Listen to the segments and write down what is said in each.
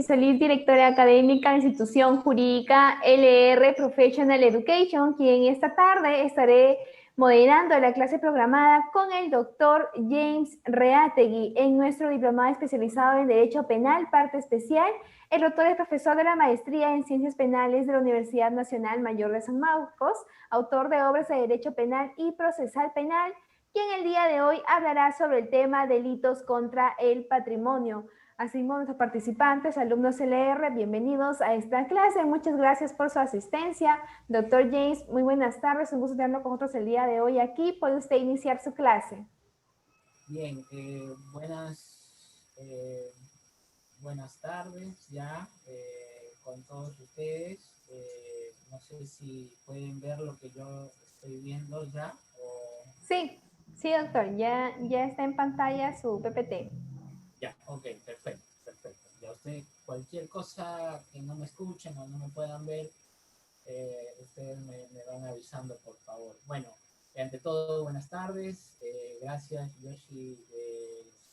Solís, directora académica de la institución jurídica LR Professional Education, quien esta tarde estaré moderando la clase programada con el doctor James Reategui en nuestro diplomado especializado en Derecho Penal, parte especial. El doctor es profesor de la maestría en Ciencias Penales de la Universidad Nacional Mayor de San Marcos, autor de obras de Derecho Penal y Procesal Penal, quien el día de hoy hablará sobre el tema delitos contra el patrimonio. Asimismo, nuestros participantes, alumnos LR, bienvenidos a esta clase. Muchas gracias por su asistencia. Doctor James, muy buenas tardes. Un gusto tenerlo con nosotros el día de hoy aquí. ¿Puede usted iniciar su clase? Bien, buenas tardes ya con todos ustedes. No sé si pueden ver lo que yo estoy viendo ya. Sí, sí, doctor. Ya está en pantalla su PPT. Ya, ok, perfecto. Ya usted, cualquier cosa que no me escuchen o no me puedan ver, ustedes me van avisando, por favor. Bueno, ante todo, buenas tardes. Gracias, Yoshi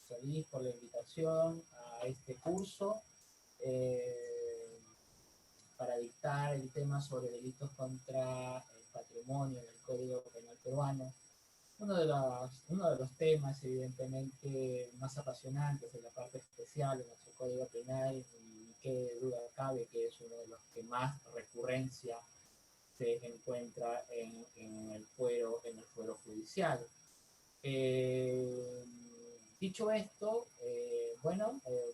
Solís, por la invitación a este curso para dictar el tema sobre delitos contra el patrimonio en el Código Penal peruano. Uno de los temas, evidentemente, más apasionantes de la parte especial de nuestro Código Penal, y qué duda cabe que es uno de los que más recurrencia se encuentra en el fuero judicial. Dicho esto,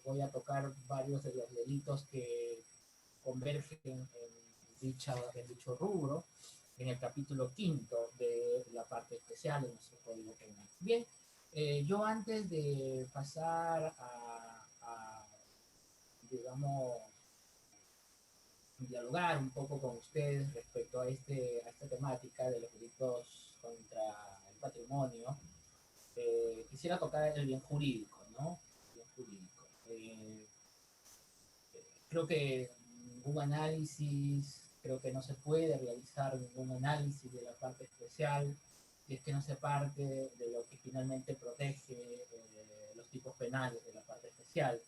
voy a tocar varios de los delitos que convergen en dicho rubro, en el capítulo quinto de la parte especial de nuestro Código Penal. Bien, yo antes de pasar digamos, dialogar un poco con ustedes respecto a esta temática de los delitos contra el patrimonio, quisiera tocar el bien jurídico, ¿no? Bien jurídico. Creo que creo que no se puede realizar ningún análisis de la parte especial si es que no se parte de lo que finalmente protege los tipos penales de la parte especial.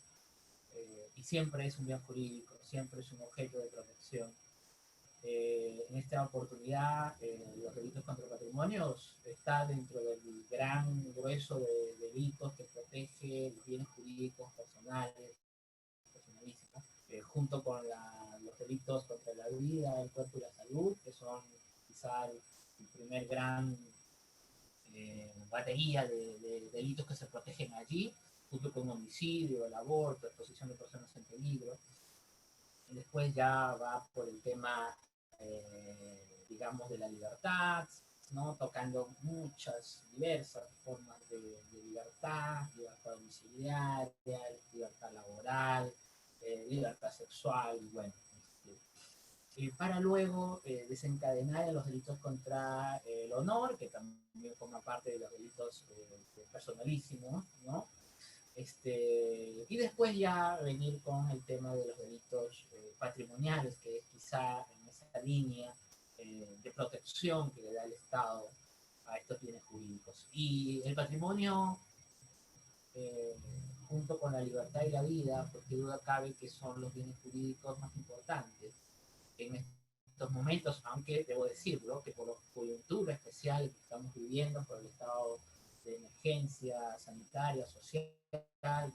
Y siempre es un bien jurídico, siempre es un objeto de protección. En esta oportunidad, los delitos contra patrimonios está dentro del gran grueso de delitos que protege los bienes jurídicos personales, personalísimos, junto con los delitos contra la vida, el cuerpo y la salud, que son quizá el primer gran batería de delitos que se protegen allí, junto con homicidio, el aborto, exposición de personas en peligro. Y después ya va por el tema, digamos, de la libertad, ¿no? Tocando muchas diversas formas de libertad domiciliaria, libertad laboral, libertad sexual, y bueno, para luego desencadenar en los delitos contra el honor, que también forma parte de los delitos personalísimos, ¿no? Y después ya venir con el tema de los delitos patrimoniales, que es quizá en esa línea de protección que le da el Estado a estos bienes jurídicos. Y el patrimonio, eh, junto con la libertad y la vida, porque duda cabe que son los bienes jurídicos más importantes en estos momentos, aunque debo decirlo, que por la coyuntura especial que estamos viviendo, por el estado de emergencia sanitaria, social,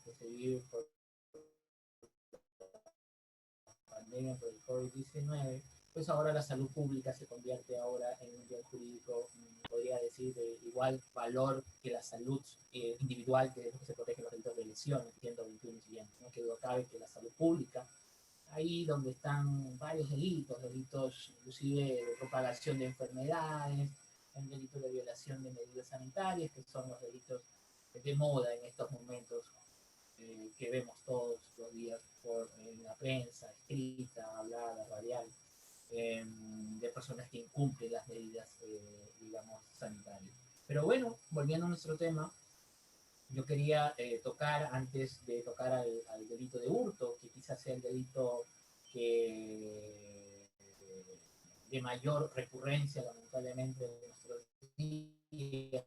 que se vive por la pandemia por el COVID-19, pues ahora la salud pública se convierte ahora en un bien jurídico, podría decir, de igual valor que la salud individual, que es lo que se protege los delitos de lesión, el 121 y siguiente, ¿no? Que duda cabe que la salud pública, ahí donde están varios delitos inclusive de propagación de enfermedades, el delito de violación de medidas sanitarias, que son los delitos de moda en estos momentos, que vemos todos los días en la prensa, escrita, hablada, radial, de personas que incumplen las medidas, digamos, sanitarias. Pero bueno, volviendo a nuestro tema, yo quería tocar, antes de tocar al delito de hurto, que quizás sea el delito que de mayor recurrencia, lamentablemente, en nuestros días,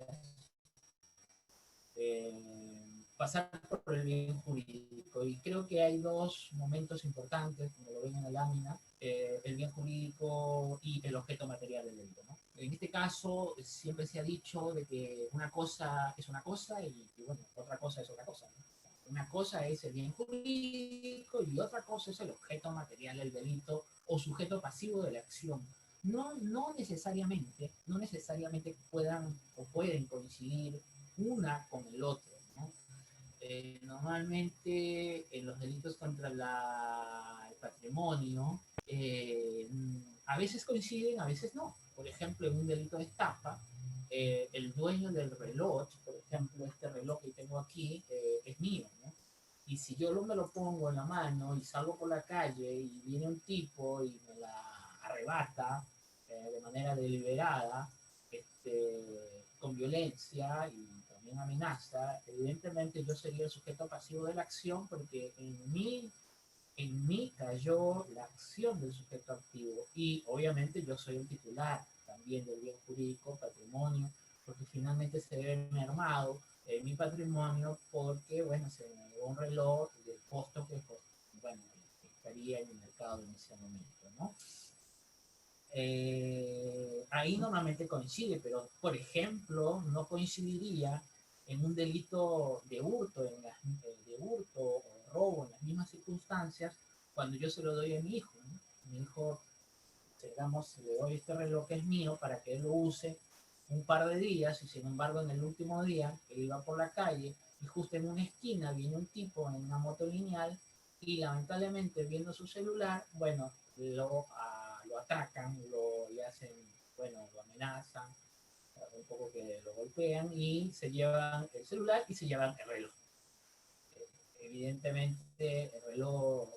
pasar por el bien jurídico. Y creo que hay dos momentos importantes, como lo ven en la lámina, el bien jurídico y el objeto material del delito, ¿no? En este caso, siempre se ha dicho de que una cosa es una cosa y bueno, otra cosa es otra cosa, ¿no? Una cosa es el bien jurídico y otra cosa es el objeto material del delito o sujeto pasivo de la acción. No necesariamente puedan o pueden coincidir una con el otro, ¿no? Normalmente en los delitos contra el patrimonio, a veces coinciden, a veces no. Por ejemplo, en un delito de estafa, el dueño del reloj, por ejemplo, este reloj que tengo aquí, es mío, ¿no? Y si yo me lo pongo en la mano y salgo por la calle y viene un tipo y me la arrebata de manera deliberada, con violencia y también amenaza, evidentemente yo sería el sujeto pasivo de la acción porque en mí cayó la acción del sujeto activo y obviamente yo soy el titular también del bien jurídico, patrimonio, porque finalmente se ve mermado mi patrimonio porque, bueno, se me llevó un reloj del costo que, bueno, estaría en el mercado en ese momento, ¿no? Ahí normalmente coincide, pero por ejemplo, no coincidiría en un delito de hurto, de hurto o robo en las mismas circunstancias cuando yo se lo doy a mi hijo, ¿no? Mi hijo, digamos, le doy este reloj que es mío para que él lo use un par de días y sin embargo en el último día él iba por la calle y justo en una esquina viene un tipo en una moto lineal y lamentablemente viendo su celular, bueno, lo atacan, le hacen, bueno, lo amenazan, un poco que lo golpean y se llevan el celular y se llevan el reloj. Evidentemente el reloj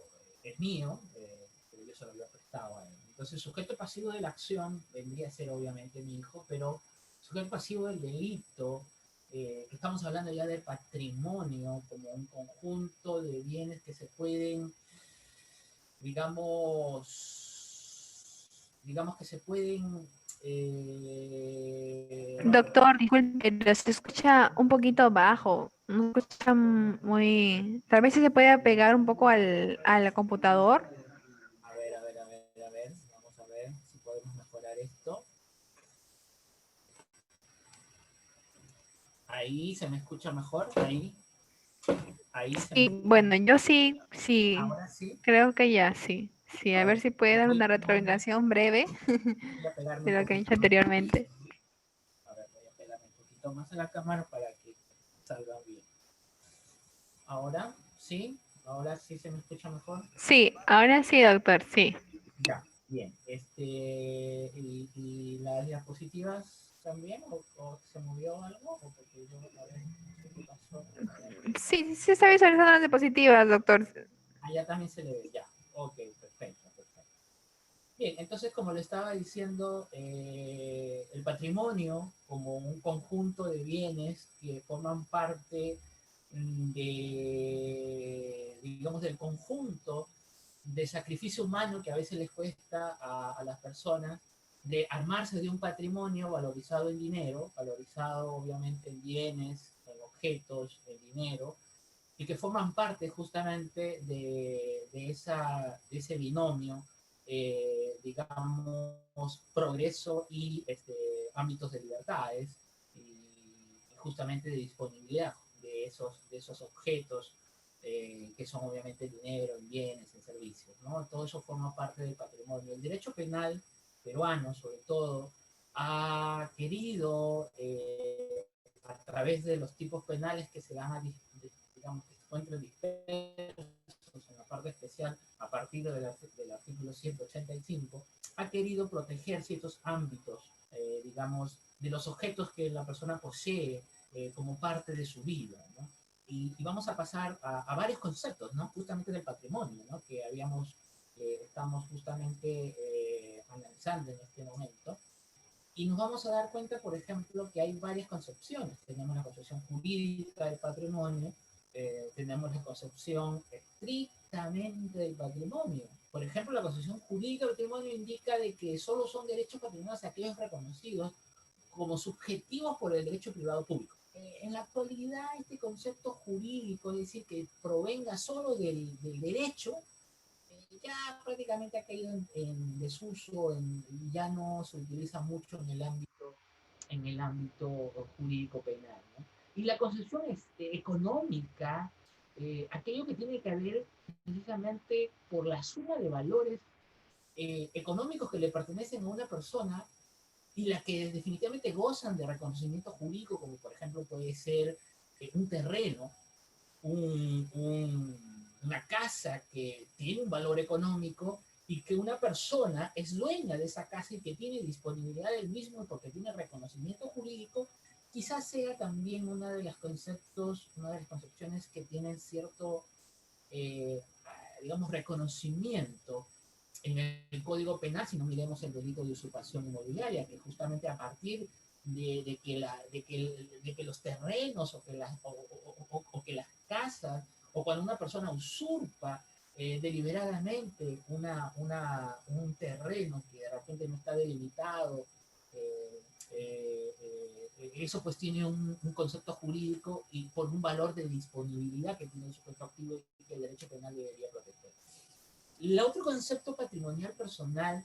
es mío, pero yo se lo había prestado a él. Entonces el sujeto pasivo de la acción vendría a ser obviamente mi hijo, pero el sujeto pasivo del delito, estamos hablando ya del patrimonio como un conjunto de bienes que se pueden, digamos que se pueden... Doctor, disculpe, pero se escucha un poquito bajo, no se escucha muy... Tal vez si se puede pegar un poco al computador. Vamos a ver si podemos mejorar esto. Ahí se me escucha mejor, ahí se me Sí, escucha bueno, mejor. yo sí, Ahora sí, creo que ya, sí. Sí, a a ver ver, si puede dar voy una a pegarme, retroalimentación breve voy a pegarme de un lo que he poquito dicho más. anteriormente. A ver, voy a pegarme un poquito más a la cámara para que salga bien. Ahora sí se me escucha mejor. Sí, ahora sí, doctor, sí. Ya, bien. ¿Y las diapositivas también? ¿O se movió algo? ¿O porque yo, a ver, no sé qué pasó? Sí, sí está visualizando las diapositivas, doctor. Allá también se le ve, ya. Ok, perfecto, perfecto. Bien, entonces como le estaba diciendo, el patrimonio como un conjunto de bienes que forman parte digamos, del conjunto de sacrificio humano que a veces les cuesta a las personas de armarse de un patrimonio valorizado en dinero, valorizado obviamente en bienes, en objetos, en dinero, y que forman parte justamente de ese binomio, digamos, progreso y ámbitos de libertades y justamente de disponibilidad de esos objetos que son obviamente dinero, en bienes, en servicios, ¿no? Todo eso forma parte del patrimonio. El derecho penal peruano, sobre todo, ha querido, a través de los tipos penales que se dan digamos, que se encuentran dispersos en la parte especial a partir del artículo 185, ha querido proteger ciertos ámbitos, digamos, de los objetos que la persona posee como parte de su vida, ¿no? Y vamos a pasar a varios conceptos, ¿no? Justamente del patrimonio, ¿no? Que estamos justamente analizando en este momento. Y nos vamos a dar cuenta, por ejemplo, que hay varias concepciones. Tenemos la concepción jurídica del patrimonio, tenemos la concepción estrictamente del patrimonio. Por ejemplo, la concepción jurídica del patrimonio indica de que solo son derechos patrimoniales aquellos reconocidos como subjetivos por el derecho privado público. en la actualidad este concepto jurídico, es decir, que provenga solo del derecho, ya prácticamente ha caído en desuso, ya no se utiliza mucho en el ámbito jurídico penal, ¿no? Y la concepción económica, aquello que tiene que ver precisamente por la suma de valores económicos que le pertenecen a una persona y las que definitivamente gozan de reconocimiento jurídico, como por ejemplo puede ser un terreno, una casa que tiene un valor económico y que una persona es dueña de esa casa y que tiene disponibilidad del mismo porque tiene reconocimiento jurídico, quizás sea también una de las concepciones que tienen cierto, eh, digamos, reconocimiento en el Código Penal, si no miremos el delito de usurpación inmobiliaria, que justamente a partir de que los terrenos o que las casas, o cuando una persona usurpa deliberadamente un terreno que de repente no está delimitado, eh, eso pues tiene un concepto jurídico y por un valor de disponibilidad que tiene el sujeto activo y que el derecho penal debería proteger. El otro concepto patrimonial personal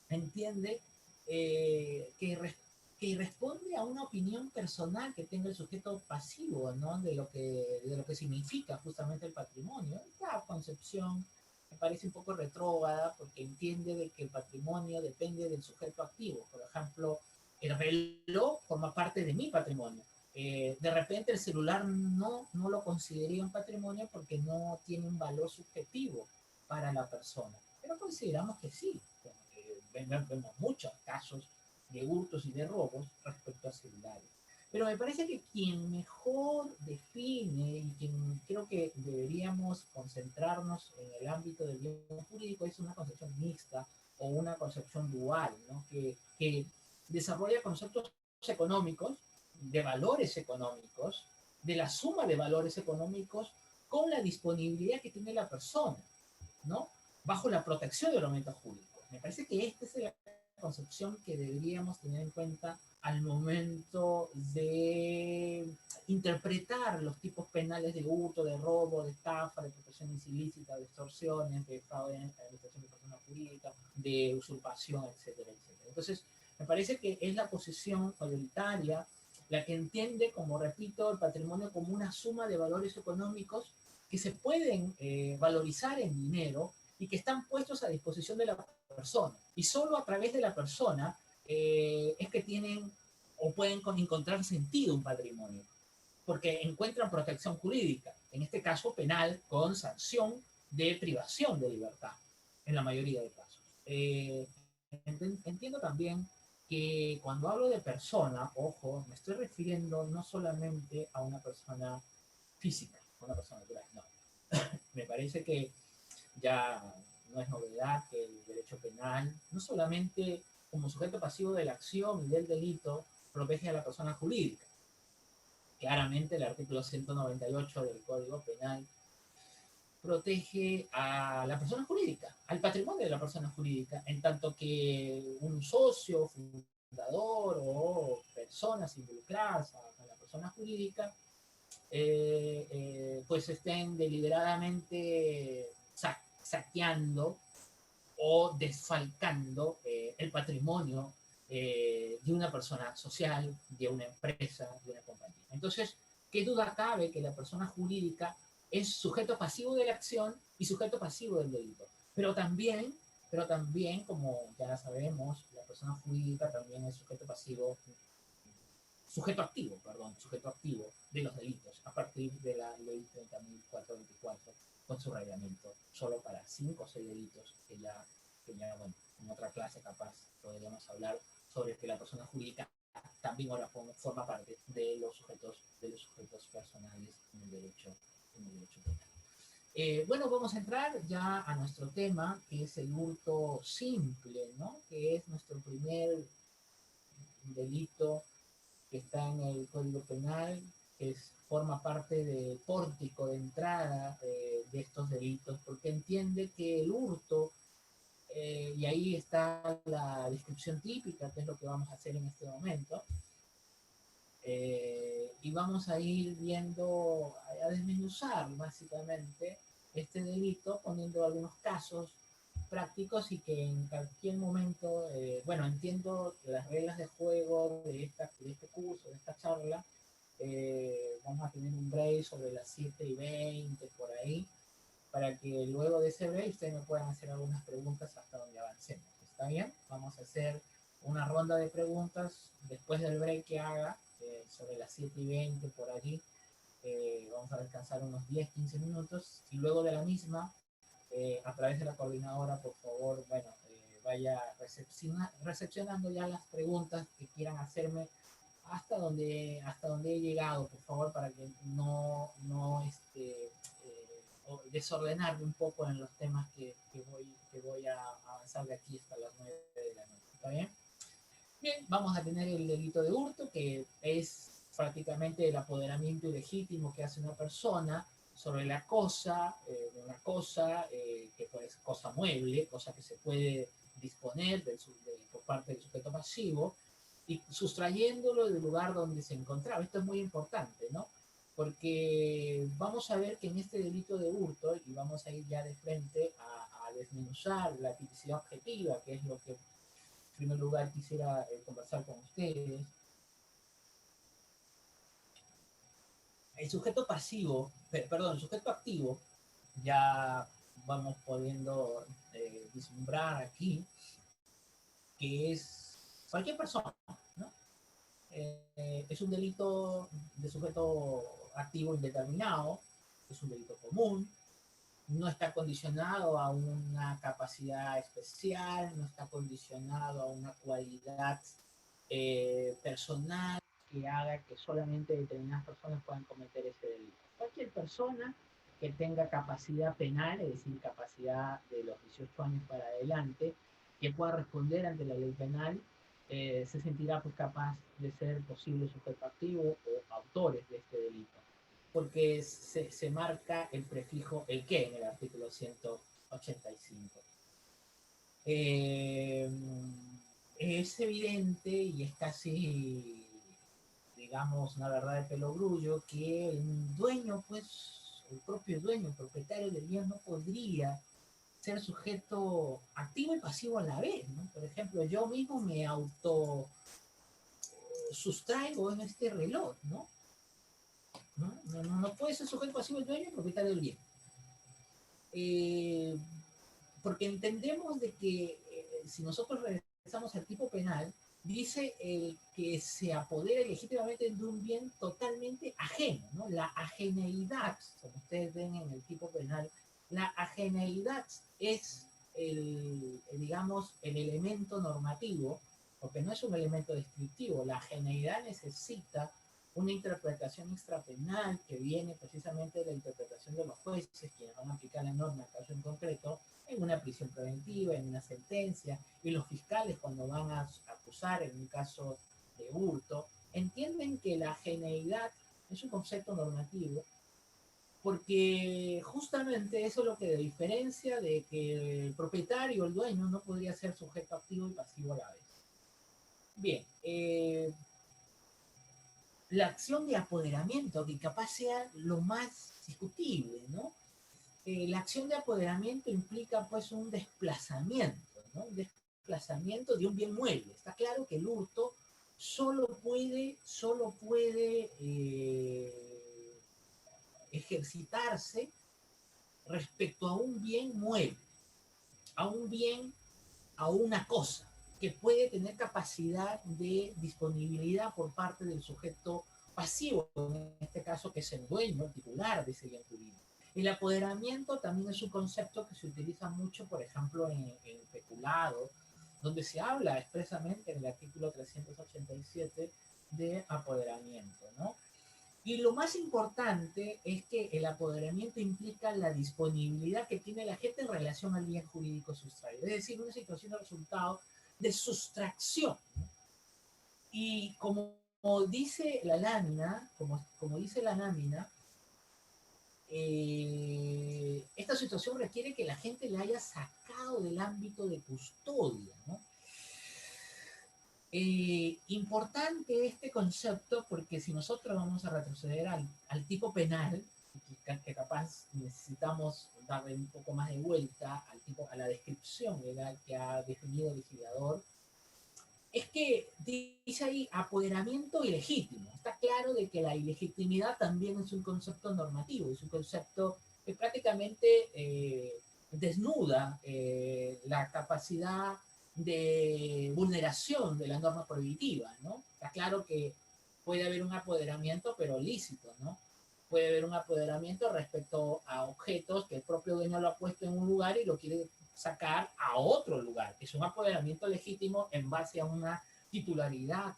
entiende que responde a una opinión personal que tenga el sujeto pasivo, ¿no? De lo que significa justamente el patrimonio. Esta concepción me parece un poco retrógrada porque entiende de que el patrimonio depende del sujeto activo. Por ejemplo, el reloj forma parte de mi patrimonio. De repente el celular no lo consideraría un patrimonio porque no tiene un valor subjetivo para la persona. Pero consideramos que sí. Vemos muchos casos de hurtos y de robos respecto a celulares. Pero me parece que quien mejor define y quien creo que deberíamos concentrarnos en el ámbito del bien jurídico es una concepción mixta o una concepción dual, ¿no? Que desarrolla conceptos económicos, de valores económicos, de la suma de valores económicos con la disponibilidad que tiene la persona, ¿no? Bajo la protección del ordenamiento jurídico. Me parece que esta es la concepción que deberíamos tener en cuenta al momento de interpretar los tipos penales de hurto, de robo, de estafa, de protección ilícita, de extorsiones, de fraude en la administración de personas jurídicas, de usurpación, etcétera, etcétera. Entonces, me parece que es la posición mayoritaria la que entiende, como repito, el patrimonio como una suma de valores económicos que se pueden valorizar en dinero y que están puestos a disposición de la persona. Y solo a través de la persona es que tienen o pueden encontrar sentido un patrimonio, porque encuentran protección jurídica, en este caso penal, con sanción de privación de libertad, en la mayoría de casos. Entiendo también que cuando hablo de persona, ojo, me estoy refiriendo no solamente a una persona física, a una persona natural, no. Me parece que ya no es novedad que el derecho penal, no solamente como sujeto pasivo de la acción y del delito, protege a la persona jurídica. Claramente el artículo 198 del Código Penal protege a la persona jurídica, al patrimonio de la persona jurídica, en tanto que un socio, fundador o personas involucradas a la persona jurídica pues estén deliberadamente saqueando o desfalcando el patrimonio de una persona social, de una empresa, de una compañía. Entonces, ¿qué duda cabe que la persona jurídica es sujeto pasivo de la acción y sujeto pasivo del delito? Pero también, como ya sabemos, la persona jurídica también es sujeto activo de los delitos a partir de la ley 30.424 con su reglamento solo para 5 o 6 delitos que ya, bueno, en otra clase capaz podríamos hablar sobre que la persona jurídica también ahora forma parte de los sujetos personales en el derecho penal. Bueno, vamos a entrar ya a nuestro tema, que es el hurto simple, ¿no? Que es nuestro primer delito que está en el Código Penal, que forma parte del pórtico de entrada de estos delitos, porque entiende que el hurto, y ahí está la descripción típica, que es lo que vamos a hacer en este momento, Y vamos a ir viendo, a desmenuzar básicamente este delito, poniendo algunos casos prácticos y que en cualquier momento, bueno, entiendo las reglas de juego de este curso, de esta charla. Vamos a tener un break sobre las 7:20 por ahí, para que luego de ese break ustedes me puedan hacer algunas preguntas hasta donde avancemos. ¿Está bien? Vamos a hacer una ronda de preguntas después del break que haga, sobre las 7:20 por allí. Vamos a descansar unos 10-15 minutos y luego de la misma, a través de la coordinadora, por favor, bueno, vaya recepcionando ya las preguntas que quieran hacerme hasta donde he llegado, por favor, para que desordenarme un poco en los temas que voy a avanzar de aquí hasta las 9 de la noche. ¿Está bien? Bien, vamos a tener el delito de hurto, que es prácticamente el apoderamiento ilegítimo que hace una persona sobre la cosa, una cosa que pues cosa mueble, cosa que se puede disponer por parte del sujeto pasivo, y sustrayéndolo del lugar donde se encontraba. Esto es muy importante, ¿no? Porque vamos a ver que en este delito de hurto, y vamos a ir ya de frente a desmenuzar la tipicidad objetiva, que es lo que en primer lugar quisiera conversar con ustedes. El sujeto pasivo, perdón, el sujeto activo, ya vamos pudiendo vislumbrar aquí, que es cualquier persona, ¿no? Es un delito de sujeto activo indeterminado, es un delito común, no está condicionado a una capacidad especial, no está condicionado a una cualidad personal que haga que solamente determinadas personas puedan cometer ese delito. Cualquier persona que tenga capacidad penal, es decir, capacidad de los 18 años para adelante, que pueda responder ante la ley penal, se sentirá pues capaz de ser posible sujeto activo o autores de este delito, porque se marca el prefijo el que en el artículo 185. Es evidente y es casi, digamos, una verdad de pelogrullo que el dueño, pues, el propio dueño, el propietario del bien no podría ser sujeto activo y pasivo a la vez, ¿no? Por ejemplo, yo mismo me auto sustraigo en este reloj, ¿no? No puede ser sujeto pasivo el dueño y propietario del bien. Porque entendemos de que si nosotros regresamos al tipo penal, dice el que se apodera legítimamente de un bien totalmente ajeno, ¿no? La ajeneidad, como ustedes ven en el tipo penal, la ajeneidad es digamos, el elemento normativo, porque no es un elemento descriptivo. La ajeneidad necesita una interpretación extrapenal que viene precisamente de la interpretación de los jueces, quienes van a aplicar la norma al caso en concreto, en una prisión preventiva, en una sentencia, y los fiscales cuando van a acusar en un caso de hurto, entienden que la ajeneidad es un concepto normativo, porque justamente eso es lo que diferencia de que el propietario, el dueño, no podría ser sujeto activo y pasivo a la vez. Bien, la acción de apoderamiento, que capaz sea lo más discutible, ¿no? La acción de apoderamiento implica pues un desplazamiento, ¿no? Un desplazamiento de un bien mueble. Está claro que el hurto solo puede ejercitarse respecto a un bien mueble, a un bien, a una cosa, que puede tener capacidad de disponibilidad por parte del sujeto pasivo, en este caso que es el dueño, el titular de ese bien jurídico. El apoderamiento también es un concepto que se utiliza mucho, por ejemplo, en peculado, donde se habla expresamente en el artículo 387 de apoderamiento, ¿no? Y lo más importante es que el apoderamiento implica la disponibilidad que tiene la gente en relación al bien jurídico sustraído, es decir, una situación de resultado de sustracción, ¿no? Y como dice la lámina, como dice la lámina, esta situación requiere que la gente la haya sacado del ámbito de custodia, ¿no? Importante este concepto porque si nosotros vamos a retroceder al tipo penal, que capaz necesitamos darle un poco más de vuelta al tipo, a la descripción legal que ha definido el legislador, es que dice ahí apoderamiento ilegítimo. Está claro de que la ilegitimidad también es un concepto normativo, es un concepto que prácticamente desnuda la capacidad de vulneración de la norma prohibitiva, ¿no? Está claro que puede haber un apoderamiento, pero lícito, ¿no? Puede haber un apoderamiento respecto a objetos que el propio dueño lo ha puesto en un lugar y lo quiere sacar a otro lugar. Es un apoderamiento legítimo en base a una titularidad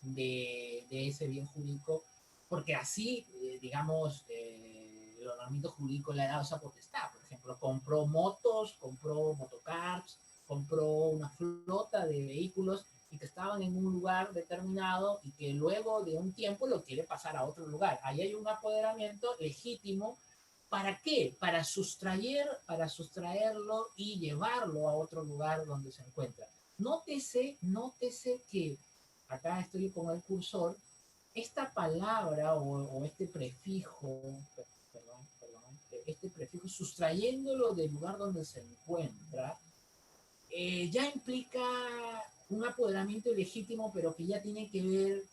de ese bien jurídico, porque así, digamos, el ordenamiento jurídico le ha dado esa potestad. Por ejemplo, compró motos, compró motocars, compró una flota de vehículos y que estaban en un lugar determinado y que luego de un tiempo lo quiere pasar a otro lugar. Ahí hay un apoderamiento legítimo. ¿Para qué? Para sustraerlo y llevarlo a otro lugar donde se encuentra. Nótese que, acá estoy con el cursor, esta palabra o este prefijo, este prefijo, sustrayéndolo del lugar donde se encuentra, ya implica un apoderamiento ilegítimo, pero que ya tiene que ver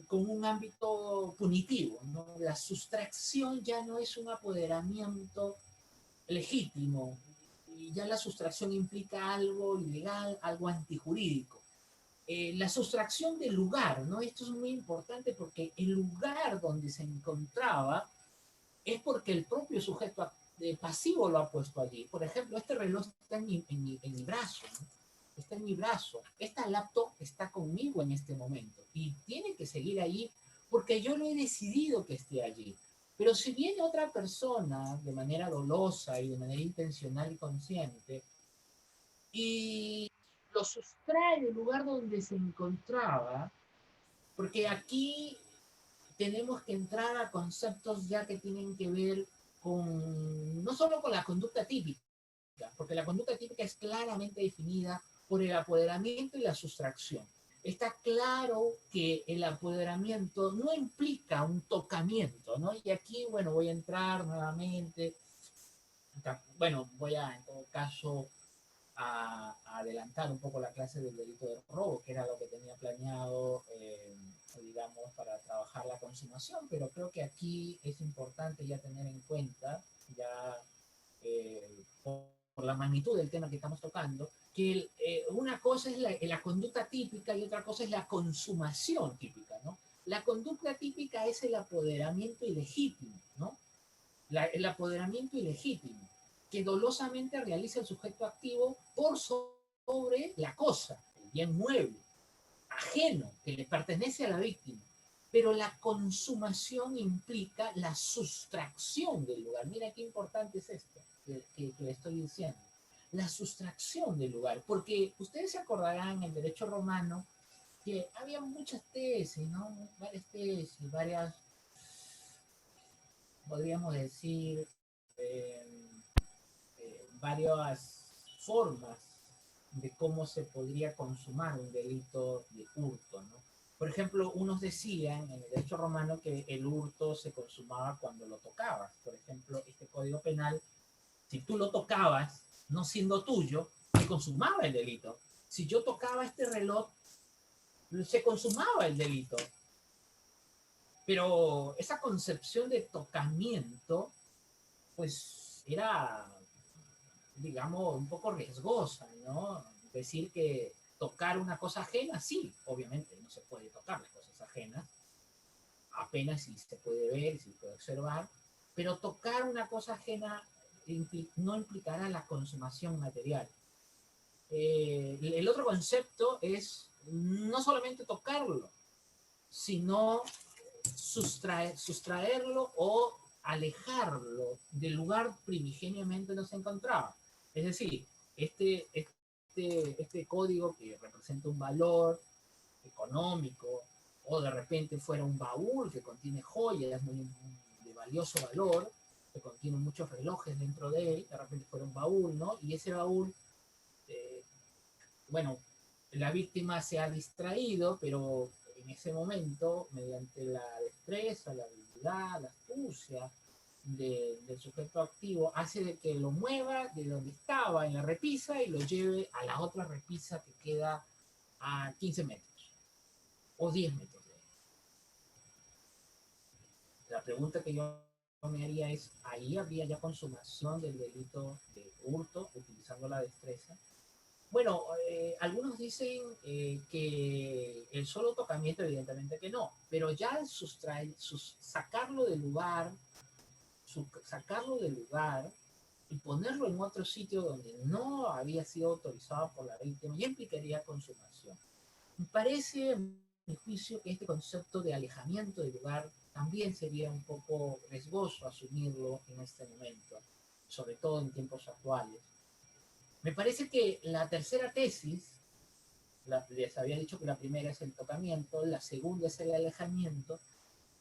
con un ámbito punitivo, ¿no? La sustracción ya no es un apoderamiento legítimo, y ya la sustracción implica algo ilegal, algo antijurídico. La sustracción del lugar, ¿no? Esto es muy importante porque el lugar donde se encontraba es porque el propio sujeto pasivo lo ha puesto allí. Por ejemplo, este reloj está en mi brazo, ¿no? Está en mi brazo. Esta laptop está conmigo en este momento y tiene que seguir allí porque yo lo he decidido que esté allí. Pero si viene otra persona de manera dolosa y de manera intencional y consciente y lo sustrae del lugar donde se encontraba, porque aquí tenemos que entrar a conceptos ya que tienen que ver con, no solo con la conducta típica, porque la conducta típica es claramente definida por el apoderamiento y la sustracción. Está claro que el apoderamiento no implica un tocamiento, ¿no? Y aquí, bueno, voy a entrar nuevamente, bueno, voy a, en todo caso, a adelantar un poco la clase del delito de robo, que era lo que tenía planeado, digamos, para trabajar la consumación, pero creo que aquí es importante ya tener en cuenta, ya por la magnitud del tema que estamos tocando, que una cosa es la conducta típica y otra cosa es la consumación típica, ¿no? La conducta típica es el apoderamiento ilegítimo, ¿no? El apoderamiento ilegítimo que dolosamente realiza el sujeto activo por sobre la cosa, el bien mueble, ajeno, que le pertenece a la víctima. Pero la consumación implica la sustracción del lugar. Mira qué importante es esto que le estoy diciendo. La sustracción del lugar. Porque ustedes se acordarán en el derecho romano que había muchas tesis, ¿no? Varias tesis, varias, podríamos decir, varias formas de cómo se podría consumar un delito de hurto, ¿no? Por ejemplo, unos decían en el derecho romano que el hurto se consumaba cuando lo tocabas. Por ejemplo, este código penal, si tú lo tocabas, no siendo tuyo, se consumaba el delito. Si yo tocaba este reloj, se consumaba el delito. Pero esa concepción de tocamiento, pues era, digamos, un poco riesgosa, ¿no? Decir que tocar una cosa ajena, sí, obviamente no se puede tocar las cosas ajenas, apenas si se puede ver, si se puede observar, pero tocar una cosa ajena no implicará la consumación material. El otro concepto es no solamente tocarlo, sino sustraerlo o alejarlo del lugar primigeniamente donde se encontraba. Es decir, este código que representa un valor económico, o de repente fuera un baúl que contiene joyas de valioso valor, que contiene muchos relojes dentro de él, de repente fuera un baúl, ¿no? Y ese baúl, bueno, la víctima se ha distraído, pero en ese momento, mediante la destreza, la habilidad, la astucia del sujeto activo, hace de que lo mueva de donde estaba en la repisa y lo lleve a la otra repisa que queda a 15 metros o 10 metros. La pregunta que yo me haría es, ¿ahí habría ya consumación del delito de hurto utilizando la destreza? Bueno, algunos dicen que el solo tocamiento, evidentemente que no, pero ya sacarlo del lugar y ponerlo en otro sitio donde no había sido autorizado por la víctima ya implicaría consumación. Me parece, a mi juicio, que este concepto de alejamiento del lugar también sería un poco riesgoso asumirlo en este momento, sobre todo en tiempos actuales. Me parece que la tercera tesis, les había dicho que la primera es el tocamiento, la segunda es el alejamiento,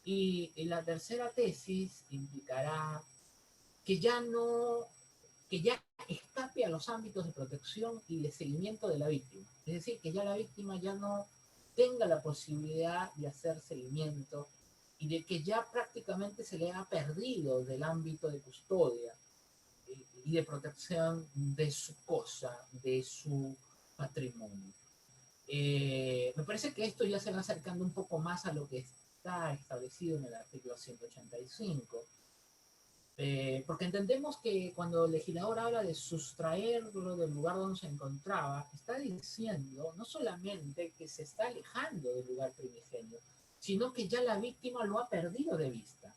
y la tercera tesis implicará que ya no, que ya escape a los ámbitos de protección y de seguimiento de la víctima. Es decir, que ya la víctima ya no tenga la posibilidad de hacer seguimiento y de que ya prácticamente se le ha perdido del ámbito de custodia y de protección de su cosa, de su patrimonio. Me parece que esto ya se va acercando un poco más a lo que está establecido en el artículo 185, porque entendemos que cuando el legislador habla de sustraerlo del lugar donde se encontraba, está diciendo no solamente que se está alejando del lugar primigenio, sino que ya la víctima lo ha perdido de vista.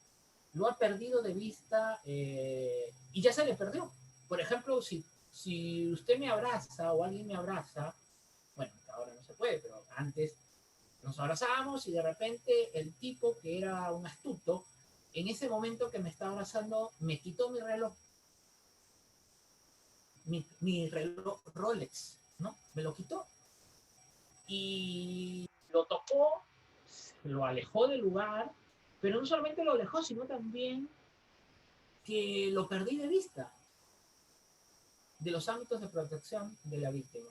Lo ha perdido de vista y ya se le perdió. Por ejemplo, si usted me abraza o alguien me abraza, bueno, ahora no se puede, pero antes nos abrazábamos y de repente el tipo que era un astuto, en ese momento que me estaba abrazando, me quitó mi reloj Rolex, ¿no? Me lo quitó y lo tocó, lo alejó del lugar, pero no solamente lo alejó, sino también que lo perdí de vista de los ámbitos de protección de la víctima.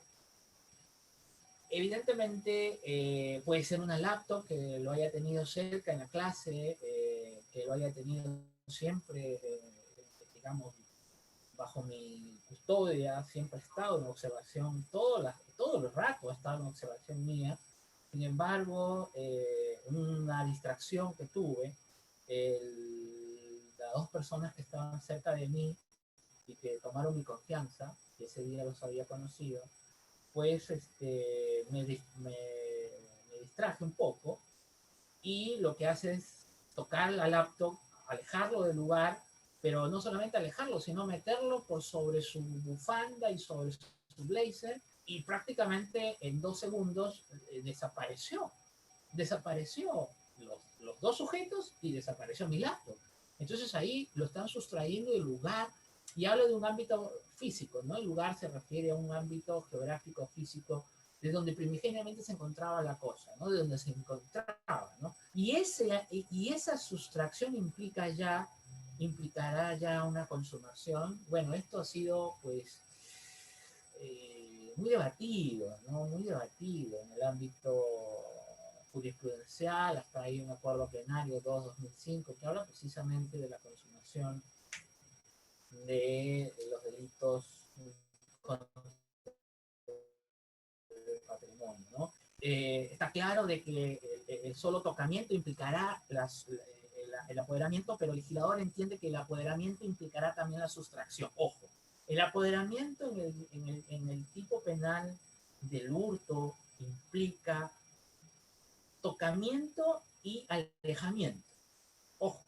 Evidentemente puede ser una laptop que lo haya tenido cerca en la clase, que lo haya tenido siempre, digamos, bajo mi custodia, siempre ha estado en observación, todo el rato ha estado en observación mía. Sin embargo, una distracción que tuve, las dos personas que estaban cerca de mí y que tomaron mi confianza, que ese día los había conocido, pues me distraje un poco y lo que hace es tocar la laptop, alejarlo del lugar, pero no solamente alejarlo, sino meterlo por sobre su bufanda y sobre su blazer y prácticamente en 2 segundos desapareció. Desapareció los dos sujetos y desapareció mi laptop. Entonces ahí lo están sustrayendo del lugar y hablo de un ámbito físico, ¿no? El lugar se refiere a un ámbito geográfico, físico, de donde primigeniamente se encontraba la cosa, ¿no? De donde se encontraba, ¿no? Y esa sustracción implicará ya una consumación. Bueno, esto ha sido, pues, muy debatido, ¿no? Muy debatido en el ámbito jurisprudencial. Hasta hay un acuerdo plenario 2-2005 que habla precisamente de la consumación de los delitos contra el patrimonio, ¿no? Está claro de que el solo tocamiento implicará el apoderamiento, pero el legislador entiende que el apoderamiento implicará también la sustracción. Ojo, el apoderamiento en el tipo penal del hurto implica tocamiento y alejamiento. Ojo,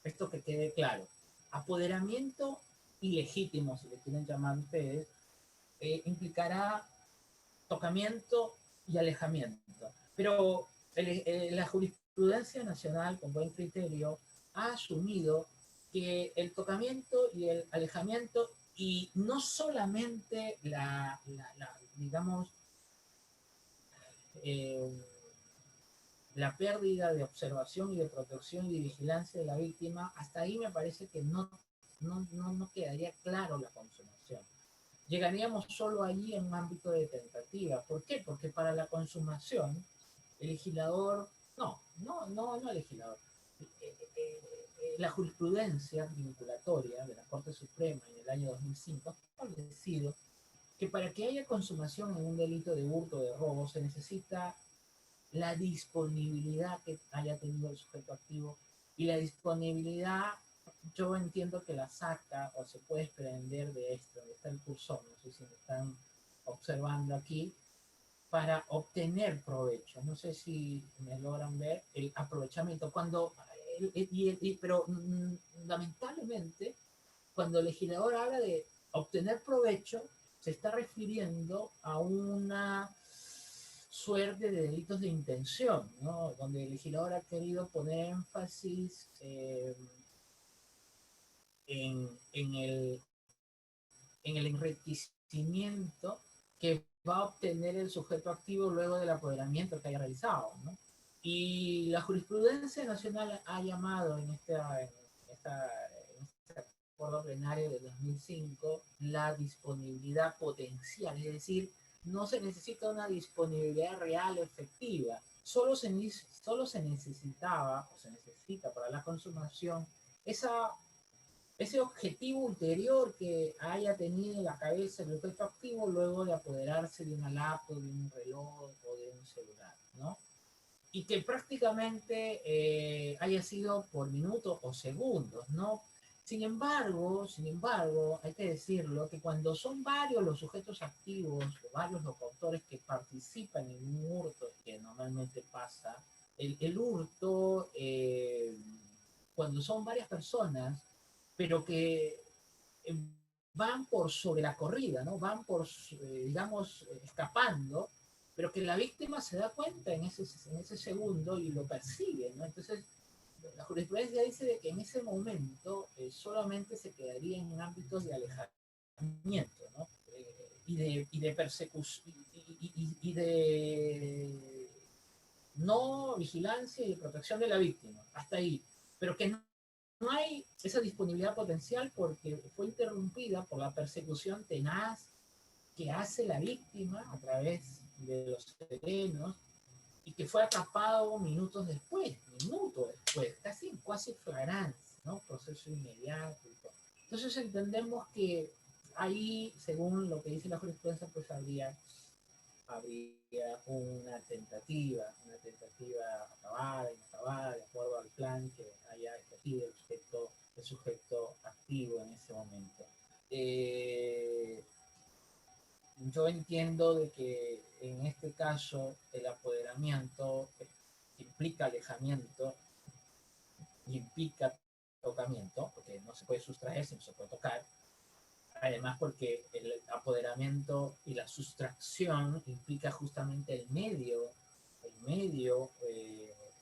esto que quede claro. Apoderamiento ilegítimo, si le quieren llamar ustedes, implicará tocamiento y alejamiento. Pero la jurisprudencia nacional, con buen criterio, ha asumido que el tocamiento y el alejamiento, y no solamente digamos, eh, la pérdida de observación y de protección y de vigilancia de la víctima, hasta ahí me parece que no quedaría claro la consumación. Llegaríamos solo allí en un ámbito de tentativa efectiva. ¿Por qué? Porque para la consumación, el legislador, no el legislador, la jurisprudencia vinculatoria de la Corte Suprema en el año 2005 ha establecido que para que haya consumación en un delito de hurto o de robo se necesita la disponibilidad que haya tenido el sujeto activo, y la disponibilidad yo entiendo que la saca o se puede desprender de esto, donde está el cursor, no sé si me están observando aquí, para obtener provecho. No sé si me logran ver el aprovechamiento. Pero lamentablemente, cuando el legislador habla de obtener provecho, se está refiriendo a una suerte de delitos de intención, ¿no? Donde el legislador ha querido poner énfasis en el enriquecimiento que va a obtener el sujeto activo luego del apoderamiento que haya realizado, ¿no? Y la jurisprudencia nacional ha llamado en este acuerdo plenario de 2005 la disponibilidad potencial, es decir, no se necesita una disponibilidad real efectiva, solo se necesitaba o se necesita para la consumación ese objetivo ulterior que haya tenido en la cabeza el sujeto activo luego de apoderarse de una laptop, de un reloj o de un celular, ¿no? Y que prácticamente haya sido por minutos o segundos, ¿no? Sin embargo, hay que decirlo, que cuando son varios los sujetos activos, o varios los autores que participan en un hurto, que normalmente pasa, el hurto, cuando son varias personas, pero que eh, van por sobre la corrida, ¿no? Van por, digamos, escapando, pero que la víctima se da cuenta en ese segundo y lo persigue, ¿no? Entonces, la jurisprudencia dice de que en ese momento solamente se quedaría en ámbitos de alejamiento, ¿no? Y de persecución, y de no vigilancia y de protección de la víctima, hasta ahí. Pero que no hay esa disponibilidad potencial porque fue interrumpida por la persecución tenaz que hace la víctima a través de los serenos, y que fue atrapado minutos después, casi flagrancia, ¿no? Proceso inmediato y todo. Entonces entendemos que ahí, según lo que dice la jurisprudencia, pues habría una tentativa acabada, inacabada, de acuerdo al plan que haya escogido el sujeto activo en ese momento. Yo entiendo de que en este caso el apoderamiento implica alejamiento, implica tocamiento, porque no se puede sustraerse, no se puede tocar. Además, porque el apoderamiento y la sustracción implica justamente el medio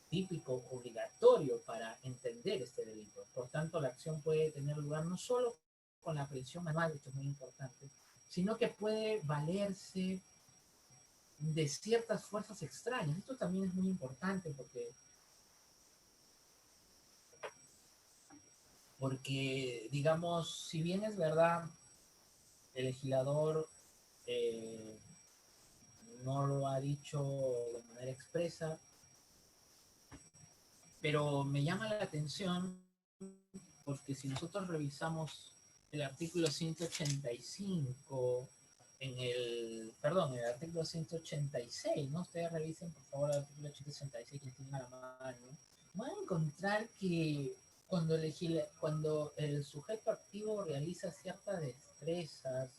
típico, obligatorio para entender este delito. Por tanto, la acción puede tener lugar no solo con la aprehensión manual, esto es muy importante, sino que puede valerse de ciertas fuerzas extrañas. Esto también es muy importante porque digamos, si bien es verdad, el legislador no lo ha dicho de manera expresa, pero me llama la atención porque si nosotros revisamos el artículo 185 el artículo 186, ¿no? Ustedes revisen por favor el artículo 186 que tienen a la mano, van a encontrar que cuando el sujeto activo realiza ciertas destrezas,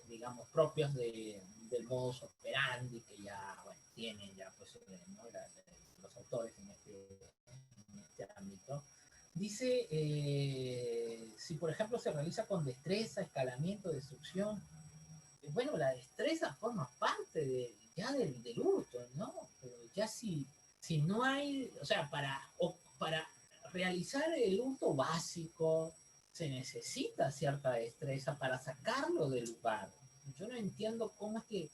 digamos, propios del modus operandi que ya, bueno, tienen ya, pues, ¿no? Los autores en este ámbito. Dice, si por ejemplo se realiza con destreza, escalamiento, destrucción, bueno, la destreza forma parte ya del hurto, ¿no? Pero ya si no hay, o sea, para realizar el hurto básico se necesita cierta destreza para sacarlo del lugar. Yo no entiendo cómo es que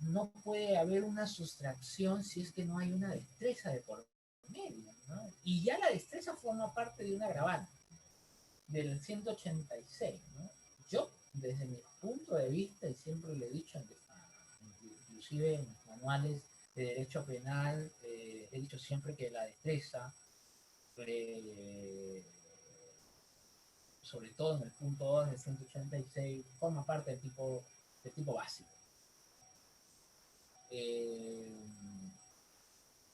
no puede haber una sustracción si es que no hay una destreza de por medio, ¿no? Y ya la destreza forma parte de un agravante del 186, ¿no? Yo desde mi punto de vista, y siempre lo he dicho, inclusive en los manuales de derecho penal, he dicho siempre que la destreza, eh, sobre todo en el punto 2 del 186, forma parte del tipo básico.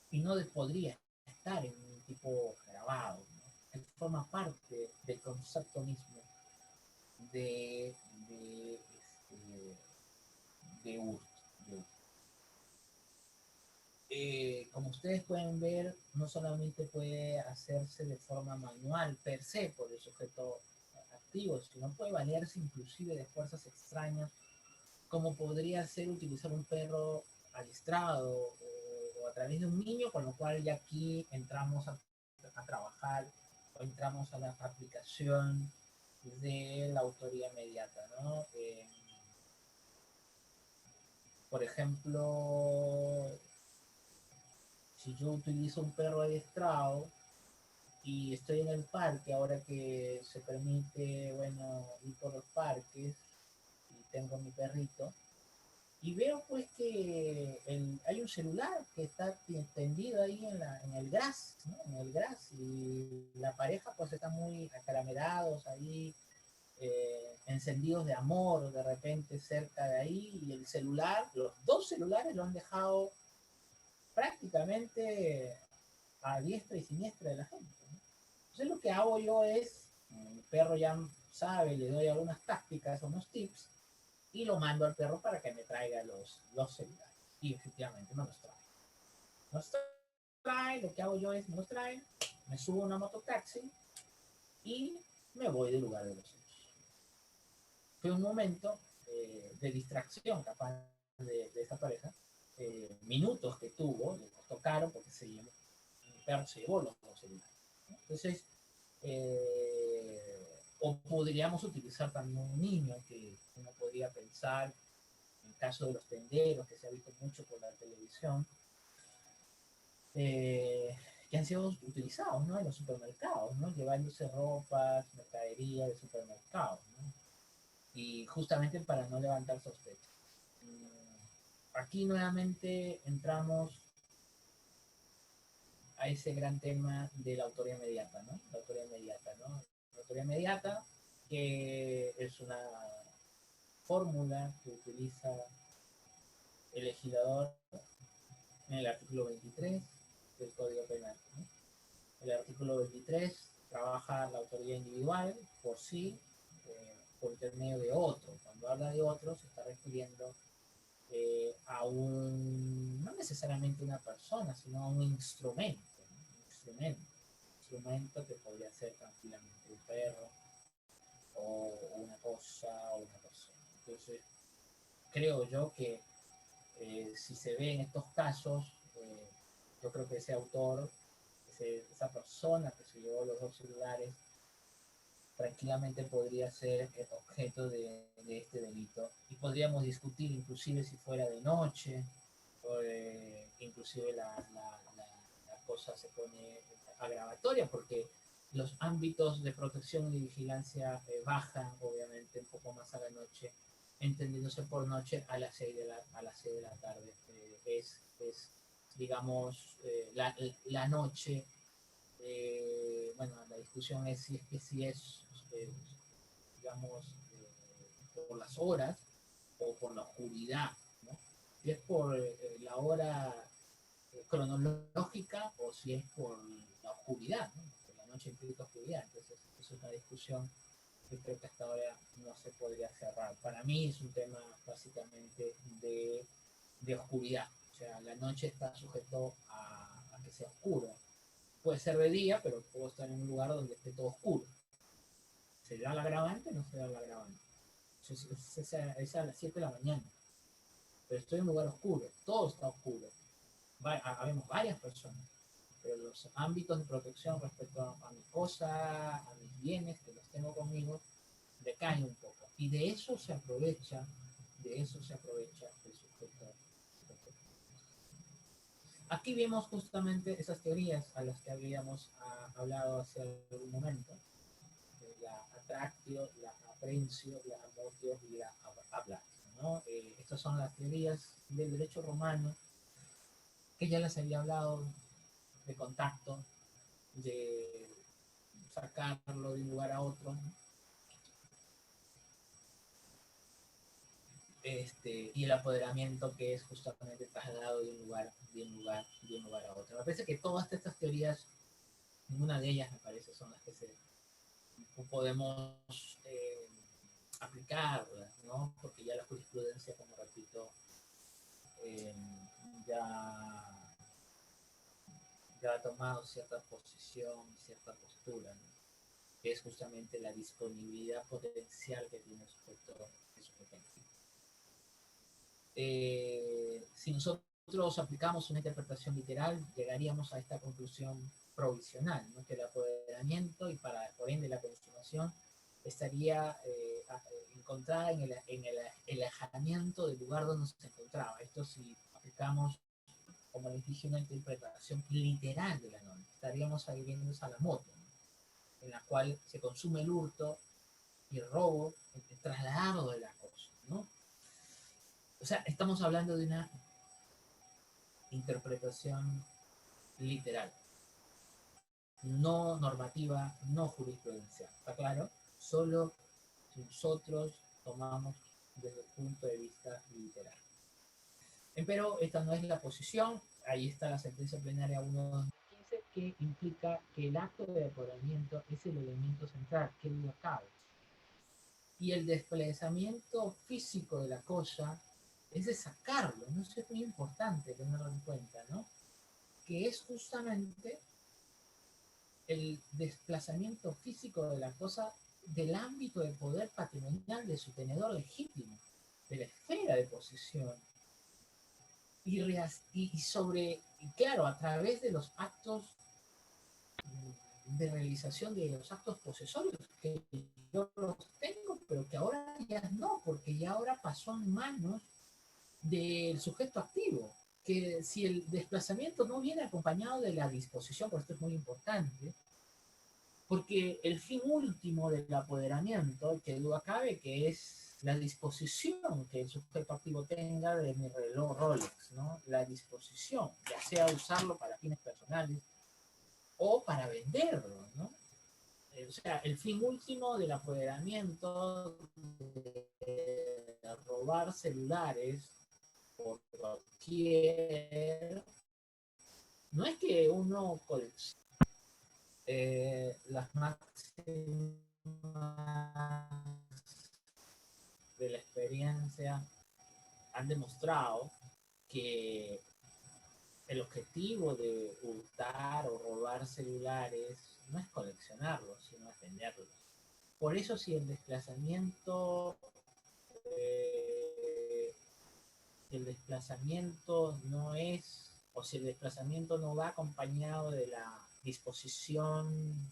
Y no podría estar en un tipo grabado, ¿no? Forma parte del concepto mismo de, de, este, de hurto. Como ustedes pueden ver, no solamente puede hacerse de forma manual per se por el sujeto activo, sino puede valerse inclusive de fuerzas extrañas, como podría ser utilizar un perro adiestrado o a través de un niño, con lo cual ya aquí entramos a trabajar o entramos a la aplicación de la autoría inmediata, ¿no? Por ejemplo, si yo utilizo un perro adiestrado y estoy en el parque, ahora que se permite, bueno, ir por los parques y tengo mi perrito, y veo pues que hay un celular que está tendido ahí en el gras, ¿no? En el gras, y la pareja pues está muy acaramelados ahí, encendidos de amor de repente cerca de ahí, y el celular, los dos celulares lo han dejado prácticamente a diestra y siniestra de la gente, ¿no? Entonces lo que hago yo es, mi perro ya sabe, le doy algunas tácticas, unos tips, y lo mando al perro para que me traiga los celulares. Y efectivamente me los trae. Nos trae, lo que hago yo es, me los trae, me subo a una mototaxi y me voy del lugar de los hechos. Fue un momento de distracción capaz de esa pareja, minutos que tuvo, le costó caro porque mi perro se llevó los dos celulares, ¿no? Entonces, o podríamos utilizar también un niño que uno podría pensar, en el caso de los tenderos, que se ha visto mucho por la televisión, que han sido utilizados, ¿no? En los supermercados, ¿no? Llevándose ropas, mercadería de supermercados, ¿no? Y justamente para no levantar sospechas. Aquí nuevamente entramos a ese gran tema de la autoría inmediata, ¿no? La autoría inmediata, ¿no? La autoría inmediata, que es una fórmula que utiliza el legislador en el artículo 23 del Código Penal, ¿no? El artículo 23 trabaja la autoría individual por sí, por intermedio de otro. Cuando habla de otro, se está refiriendo a no necesariamente una persona, sino a un instrumento, ¿no? Un instrumento que podría ser tranquilamente un perro o una cosa o una persona. Entonces, creo yo que si se ve en estos casos, yo creo que ese autor, esa persona que se llevó los dos celulares, tranquilamente podría ser objeto de este delito. Y podríamos discutir inclusive si fuera de noche, o inclusive la cosa se pone agravatoria porque los ámbitos de protección y vigilancia bajan obviamente un poco más a la noche, entendiéndose por noche a las 6 a las 6 de la tarde. Digamos, la noche, bueno, la discusión es si es digamos, por las horas o por la oscuridad, ¿no? Si es por la hora cronológica o si es por la oscuridad, ¿no? Porque la noche implica oscuridad, entonces eso es una discusión que creo que hasta ahora no se podría cerrar. Para mí es un tema básicamente de oscuridad, o sea, la noche está sujeto a que sea oscuro. Puede ser de día, pero puedo estar en un lugar donde esté todo oscuro. ¿Se da la agravante o no se da la agravante? Es a las 7 de la mañana, pero estoy en un lugar oscuro, todo está oscuro. Habemos varias personas, pero los ámbitos de protección respecto a mi cosa, a mis bienes que los tengo conmigo, decaen un poco. Y de eso se aprovecha el sujeto. Aquí vemos justamente esas teorías a las que habíamos hablado hace algún momento. La atractio, la aprehensión, la conocidas vía hablar, ¿no? Estas son las teorías del derecho romano, que ya les había hablado, de contacto, de sacarlo de un lugar a otro, ¿no? Y el apoderamiento, que es justamente traslado de un lugar a otro. Me parece que todas estas teorías, ninguna de ellas me parece son las que podemos aplicarlas, ¿no? Porque ya la jurisprudencia, como repito, eh, ya, ya ha tomado cierta posición, cierta postura, ¿no? Que es justamente la disponibilidad potencial que tiene el sujeto en su potencia. Si nosotros aplicamos una interpretación literal, llegaríamos a esta conclusión provisional, ¿no? Que el apoderamiento y por ende la consumación estaría encontrada en el alejamiento del lugar donde se encontraba. Esto si aplicamos, como les dije, una interpretación literal de la norma. Estaríamos adhiriendo a la moto, ¿no? En la cual se consume el hurto y el robo, el traslado de la cosa, ¿no? O sea, estamos hablando de una interpretación literal, no normativa, no jurisprudencial. ¿Está claro? Solo nosotros tomamos desde el punto de vista literal. Pero esta no es la posición. Ahí está la sentencia plenaria 1/2015, que implica que el acto de apoderamiento es el elemento central, que duda cabe. Y el desplazamiento físico de la cosa es de sacarlo, ¿no? Eso es muy importante tenerlo en cuenta, ¿no? Que es justamente el desplazamiento físico de la cosa del ámbito de poder patrimonial de su tenedor legítimo, de la esfera de posesión, y claro, a través de los actos de realización de los actos posesorios, que yo los tengo, pero que ahora ya no, porque ya ahora pasó en manos del sujeto activo, que si el desplazamiento no viene acompañado de la disposición, por esto es muy importante, porque el fin último del apoderamiento, que duda cabe, que es la disposición que el sujeto activo tenga de mi reloj Rolex, ¿no? La disposición, ya sea usarlo para fines personales o para venderlo, ¿no? O sea, el fin último del apoderamiento, de robar celulares por cualquier, no es que uno las máximas de la experiencia han demostrado que el objetivo de hurtar o robar celulares no es coleccionarlos, sino es venderlos. Por eso si el desplazamiento no es, o si el desplazamiento no va acompañado de la disposición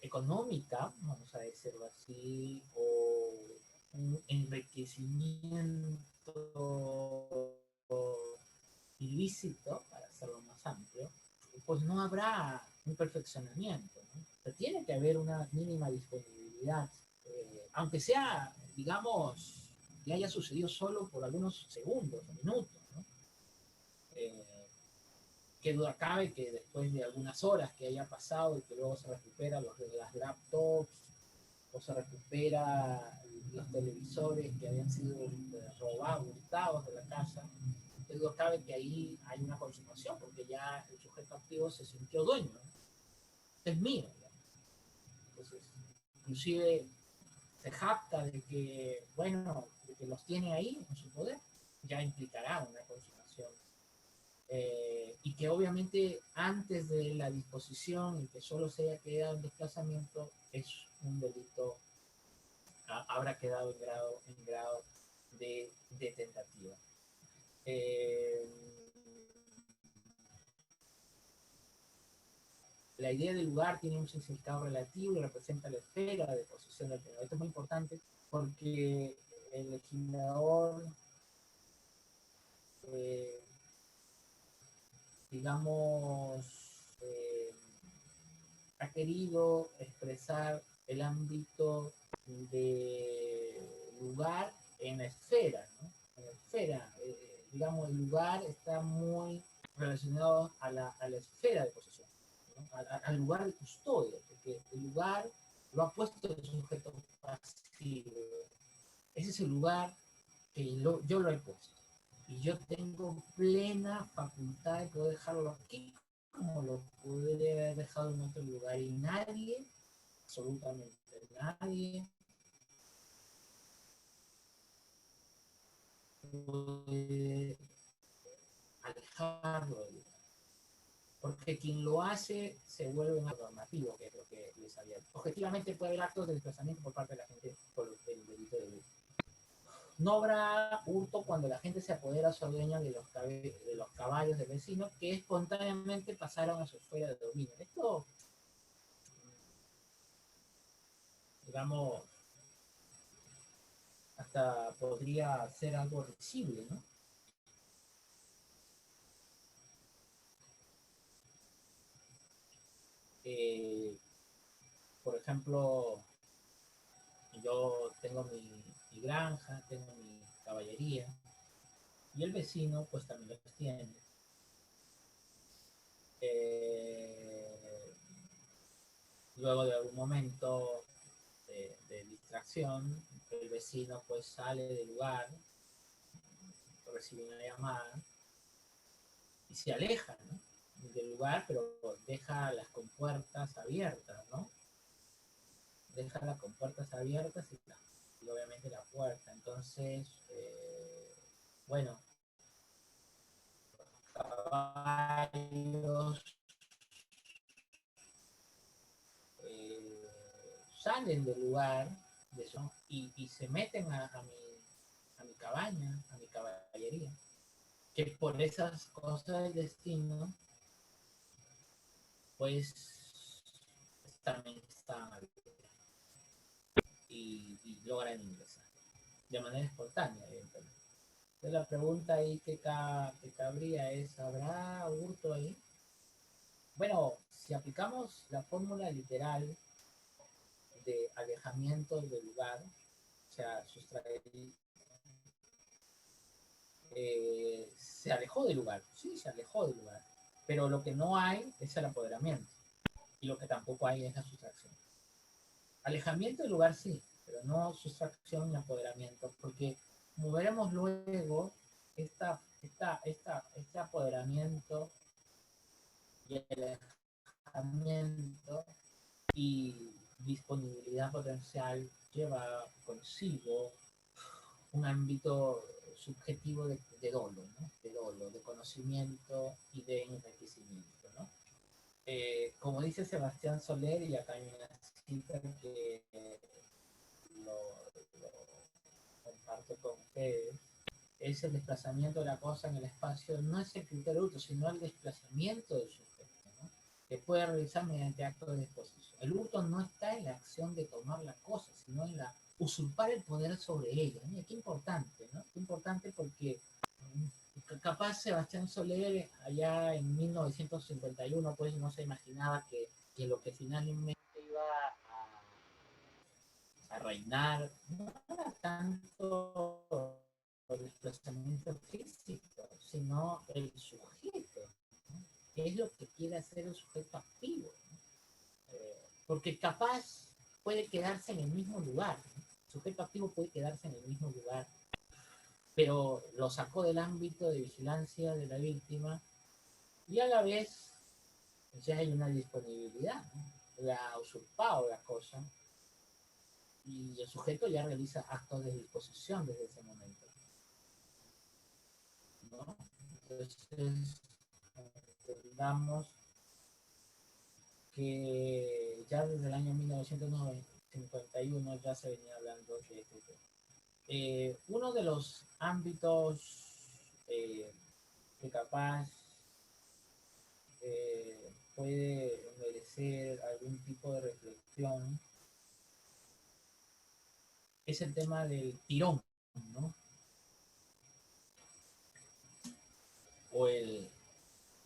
económica, vamos a decirlo así, o un enriquecimiento ilícito, para hacerlo más amplio, pues no habrá un perfeccionamiento, ¿no? O sea, tiene que haber una mínima disponibilidad, aunque sea, digamos, que haya sucedido solo por algunos segundos o minutos, ¿no? Que duda cabe que después de algunas horas que haya pasado y que luego se recupera las laptops o se recupera los televisores que habían sido robados, hurtados de la casa, que duda cabe que ahí hay una consumación porque ya el sujeto activo se sintió dueño, ¿no? Es mío, ¿no? Entonces, inclusive se jacta de que, bueno, de que los tiene ahí en su poder, ya implicará una consumación. Y que obviamente antes de la disposición y que solo se haya quedado en desplazamiento es un delito, habrá quedado en grado de tentativa. La idea del lugar tiene un significado relativo y representa la esfera de posesión del tenedor. Esto es muy importante porque el legislador, digamos, ha querido expresar el ámbito de lugar en la esfera, ¿no? En la esfera, digamos, el lugar está muy relacionado a la esfera de posesión, ¿no? Al lugar de custodia, porque el lugar lo ha puesto el sujeto pasivo. Ese es el lugar que yo lo he puesto. Y yo tengo plena facultad de poder dejarlo aquí como lo podría haber dejado en otro lugar. Y nadie, absolutamente nadie, puede alejarlo del lugar. Porque quien lo hace se vuelve un normativo, que es lo que les había dicho. Objetivamente puede haber actos de desplazamiento por parte de la gente por el delito de hurto. No habrá hurto cuando la gente se apodera a su dueño de los caballos del vecino que espontáneamente pasaron a su esfera de dominio. Esto, digamos, hasta podría ser algo risible, ¿no? Eh, por ejemplo, yo tengo mi granja, tengo mi caballería, y el vecino pues también lo tiene. Eh, luego de algún momento de distracción, el vecino pues sale del lugar, recibe una llamada y se aleja, ¿no? Del lugar, pero deja las compuertas abiertas, ¿no? Deja las compuertas abiertas y obviamente la puerta. Entonces, bueno, caballos salen del lugar de eso, y se meten a mi cabaña, a mi caballería, que por esas cosas del destino, pues también están y logran ingresar de manera espontánea, evidentemente. Entonces la pregunta ahí que cabría es, ¿habrá hurto ahí? Bueno, si aplicamos la fórmula literal de alejamiento del lugar, o sea, sustraer, se alejó del lugar, sí, se alejó del lugar, pero lo que no hay es el apoderamiento y lo que tampoco hay es la sustracción. Alejamiento del lugar sí, pero no sustracción ni apoderamiento, porque como veremos luego, este apoderamiento y el alejamiento y disponibilidad potencial lleva consigo un ámbito subjetivo de dolo, ¿no? De dolo, de conocimiento y de enriquecimiento, ¿no? Como dice Sebastián Soler, y acá hay una cita que lo comparto con ustedes, es el desplazamiento de la cosa en el espacio, no es el criterio hurto, sino el desplazamiento del sujeto, ¿no? Que puede realizar mediante actos de disposición. El hurto no está en la acción de tomar la cosa, sino en la usurpar el poder sobre ella. Mira, qué importante, ¿no? Qué importante porque capaz Sebastián Soler allá en 1951 pues no se imaginaba que lo que finalmente iba a reinar no era tanto el desplazamiento físico, sino el sujeto, ¿no? ¿Qué es lo que quiere hacer el sujeto activo? ¿No? Porque capaz puede quedarse en el mismo lugar, ¿no? El sujeto activo puede quedarse en el mismo lugar, pero lo sacó del ámbito de vigilancia de la víctima y a la vez ya hay una disponibilidad, ¿no? La ha usurpado la cosa y el sujeto ya realiza actos de disposición desde ese momento, ¿no? Entonces, entendamos que ya desde el año 1951 ya se venía hablando de este tema. Uno de los ámbitos que capaz puede merecer algún tipo de reflexión es el tema del tirón, ¿no? O el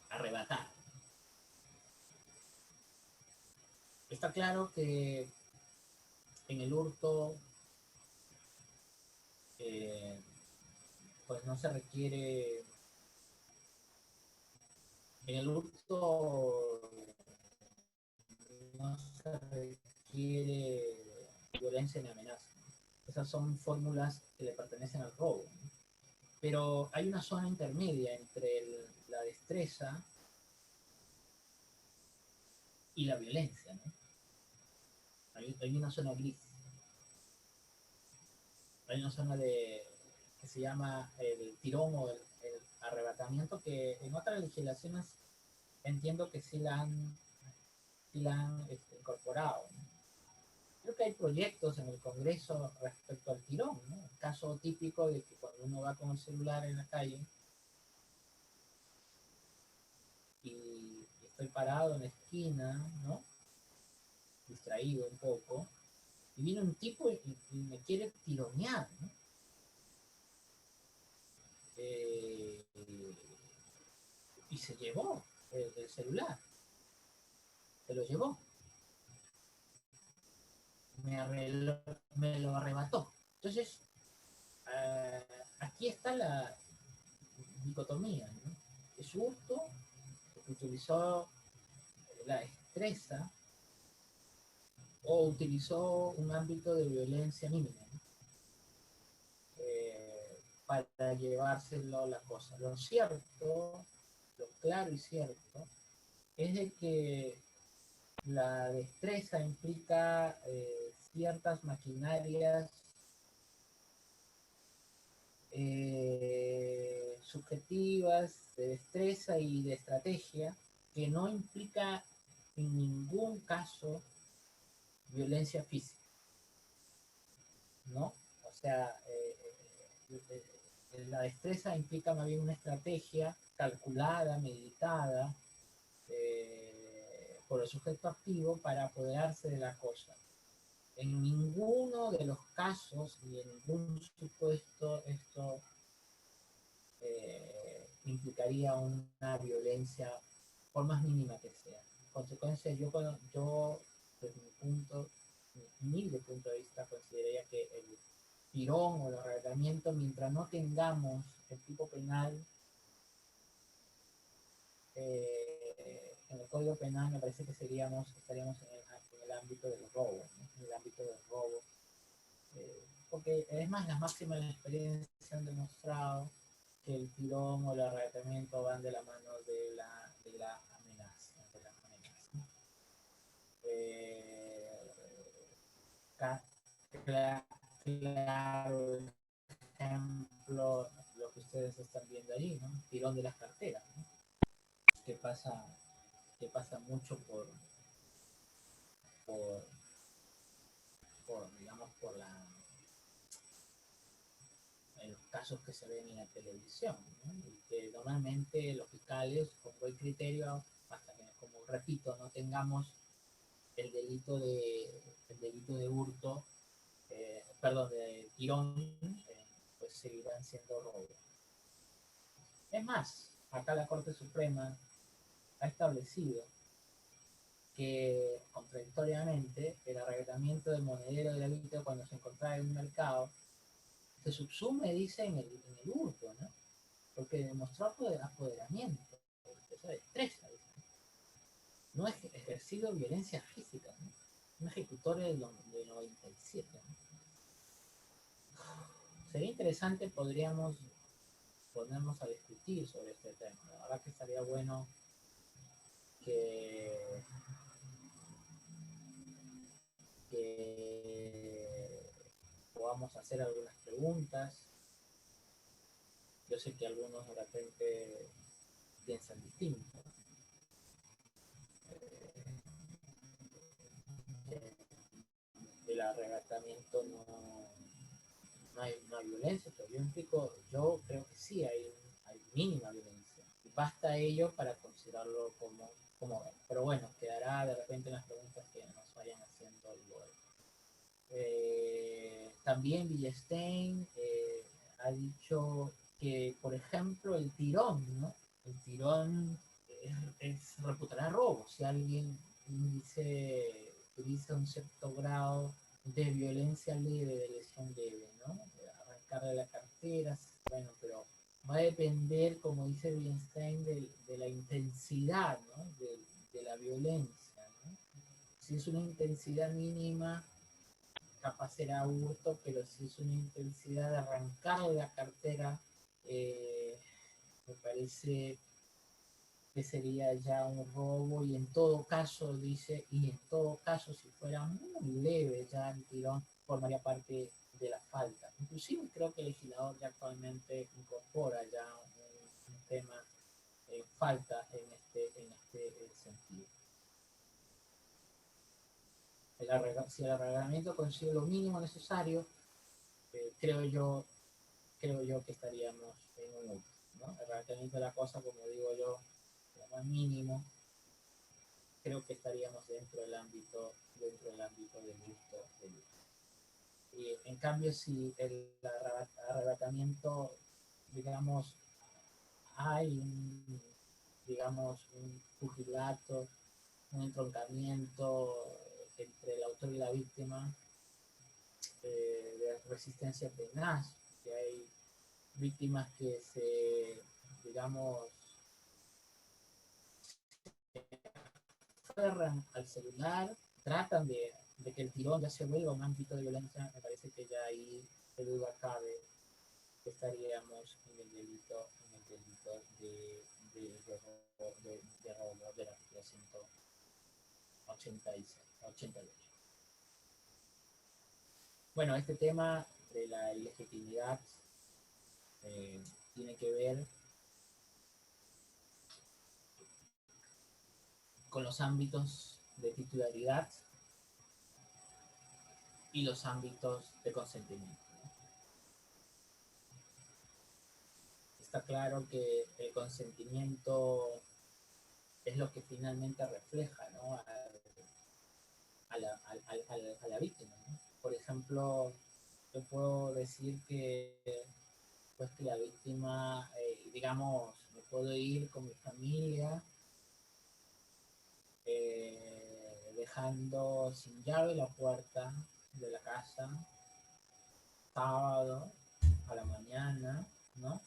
arrebatar. Está claro que En el hurto, pues no se requiere, en el hurto no se requiere violencia ni amenaza. Esas son fórmulas que le pertenecen al robo, ¿no? Pero hay una zona intermedia entre la destreza y la violencia, ¿no? Hay una zona gris, hay una zona que se llama el tirón o el arrebatamiento, que en otras legislaciones entiendo que sí la han incorporado, ¿no? Creo que hay proyectos en el Congreso respecto al tirón, ¿no? El caso típico de que cuando uno va con el celular en la calle y estoy parado en la esquina, ¿no? Distraído un poco, y viene un tipo y me quiere tironear, ¿no? Eh, y se llevó el celular, se lo llevó, me lo arrebató. Entonces, aquí está la dicotomía, ¿no? Es hurto, porque utilizó la destreza o utilizó un ámbito de violencia mínima, ¿no? Para llevárselo la cosa. Lo cierto, lo claro y cierto, es de que la destreza implica ciertas maquinarias subjetivas de destreza y de estrategia que no implica en ningún caso violencia física, ¿no? O sea, la destreza implica más bien una estrategia calculada, meditada, por el sujeto activo para apoderarse de la cosa. En ninguno de los casos ni en ningún supuesto esto implicaría una violencia por más mínima que sea. En consecuencia, yo desde mi humilde punto de vista, consideraría que el tirón o el arrebatamiento, mientras no tengamos el tipo penal, en el Código Penal, me parece que estaríamos en el ámbito del robo, ¿no? En el ámbito del robo. Porque además las máximas de la experiencia han demostrado que el tirón o el arrebatamiento van de la mano de la amenaza. De la amenaza. Claro, ejemplo, lo que ustedes están viendo allí, ¿no? Tirón de las carteras, ¿no? Que pasa, que pasa mucho por, digamos, en los casos que se ven en la televisión, ¿no? Y que normalmente los fiscales, con buen criterio, hasta que, como repito, no tengamos el delito de hurto, perdón, de tirón, pues seguirán siendo robos. Es más, acá la Corte Suprema ha establecido que, contradictoriamente, el arrebatamiento del monedero del hábito cuando se encontraba en un mercado se subsume, dice, en el hurto, ¿no? Porque demostró apoderamiento, esa destreza, dice. No ha ejercido violencia física, ¿no? Un ejecutorio del 97, ¿no? Sería interesante, podríamos ponernos a discutir sobre este tema. La verdad que estaría bueno que, que podamos hacer algunas preguntas. Yo sé que algunos de repente piensan distinto. El arrebatamiento no hay violencia, pero yo creo que sí hay mínima violencia. Y basta ello para considerarlo como pero bueno, quedará de repente en las preguntas que nos vayan haciendo luego. También Villestein ha dicho que, por ejemplo, el tirón, ¿no? El tirón reputará robo si alguien utiliza un cierto grado de violencia leve, de lesión leve, ¿no? Arrancarle la cartera, bueno, pero va a depender, como dice Wittgenstein, de la intensidad, ¿no? De la violencia, ¿no? Si es una intensidad mínima, capaz será hurto, pero si es una intensidad de arrancarle la cartera, me parece que sería ya un robo, y en todo caso, dice, y en todo caso, si fuera muy leve, ya el tirón formaría parte de la falta. Inclusive creo que el legislador ya actualmente incorpora ya un tema falta en este sentido. Si el reglamento consigue lo mínimo necesario, creo yo que estaríamos en un hurto, ¿no? El reglamento de la cosa, como digo yo, lo más mínimo, creo que estaríamos dentro del ámbito del hurto. Y en cambio, si el arrebatamiento, digamos, hay un pugilato, un entroncamiento entre el autor y la víctima, de resistencia tenaz, que hay víctimas que digamos, aferran al celular, tratan de que el tirón ya se vuelva un ámbito de violencia. Me parece que ya ahí de duda cabe que estaríamos en el delito de robo del artículo 188. Bueno, este tema de la ilegitimidad tiene que ver con los ámbitos de titularidad y los ámbitos de consentimiento. Está claro que el consentimiento es lo que finalmente refleja, ¿no? a la víctima, ¿no? Por ejemplo, yo puedo decir que, pues, que la víctima, digamos, me puedo ir con mi familia, dejando sin llave la puerta de la casa, sábado a la mañana, ¿no?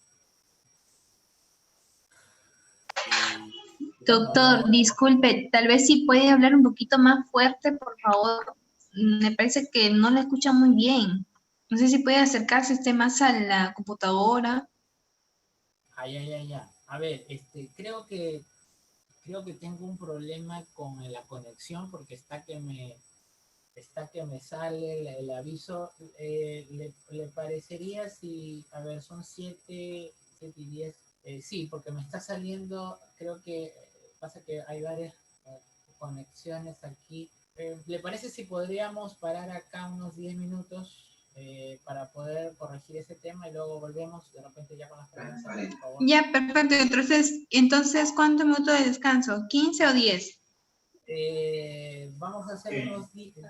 Doctor, disculpe, tal vez si puede hablar un poquito más fuerte, por favor. Me parece que no la escucha muy bien. No sé si puede acercarse más a la computadora. Ya. A ver, creo que tengo un problema con la conexión, porque está que me sale el aviso. ¿Le parecería si, a ver, son 7:10? Sí, porque me está saliendo, creo que pasa que hay varias conexiones aquí. ¿Le parece si podríamos parar acá unos 10 minutos para poder corregir ese tema y luego volvemos de repente ya con las preguntas, por favor? Ya, perfecto. Entonces, ¿cuántos minutos de descanso? ¿15 o 10? Vamos a hacer unos 15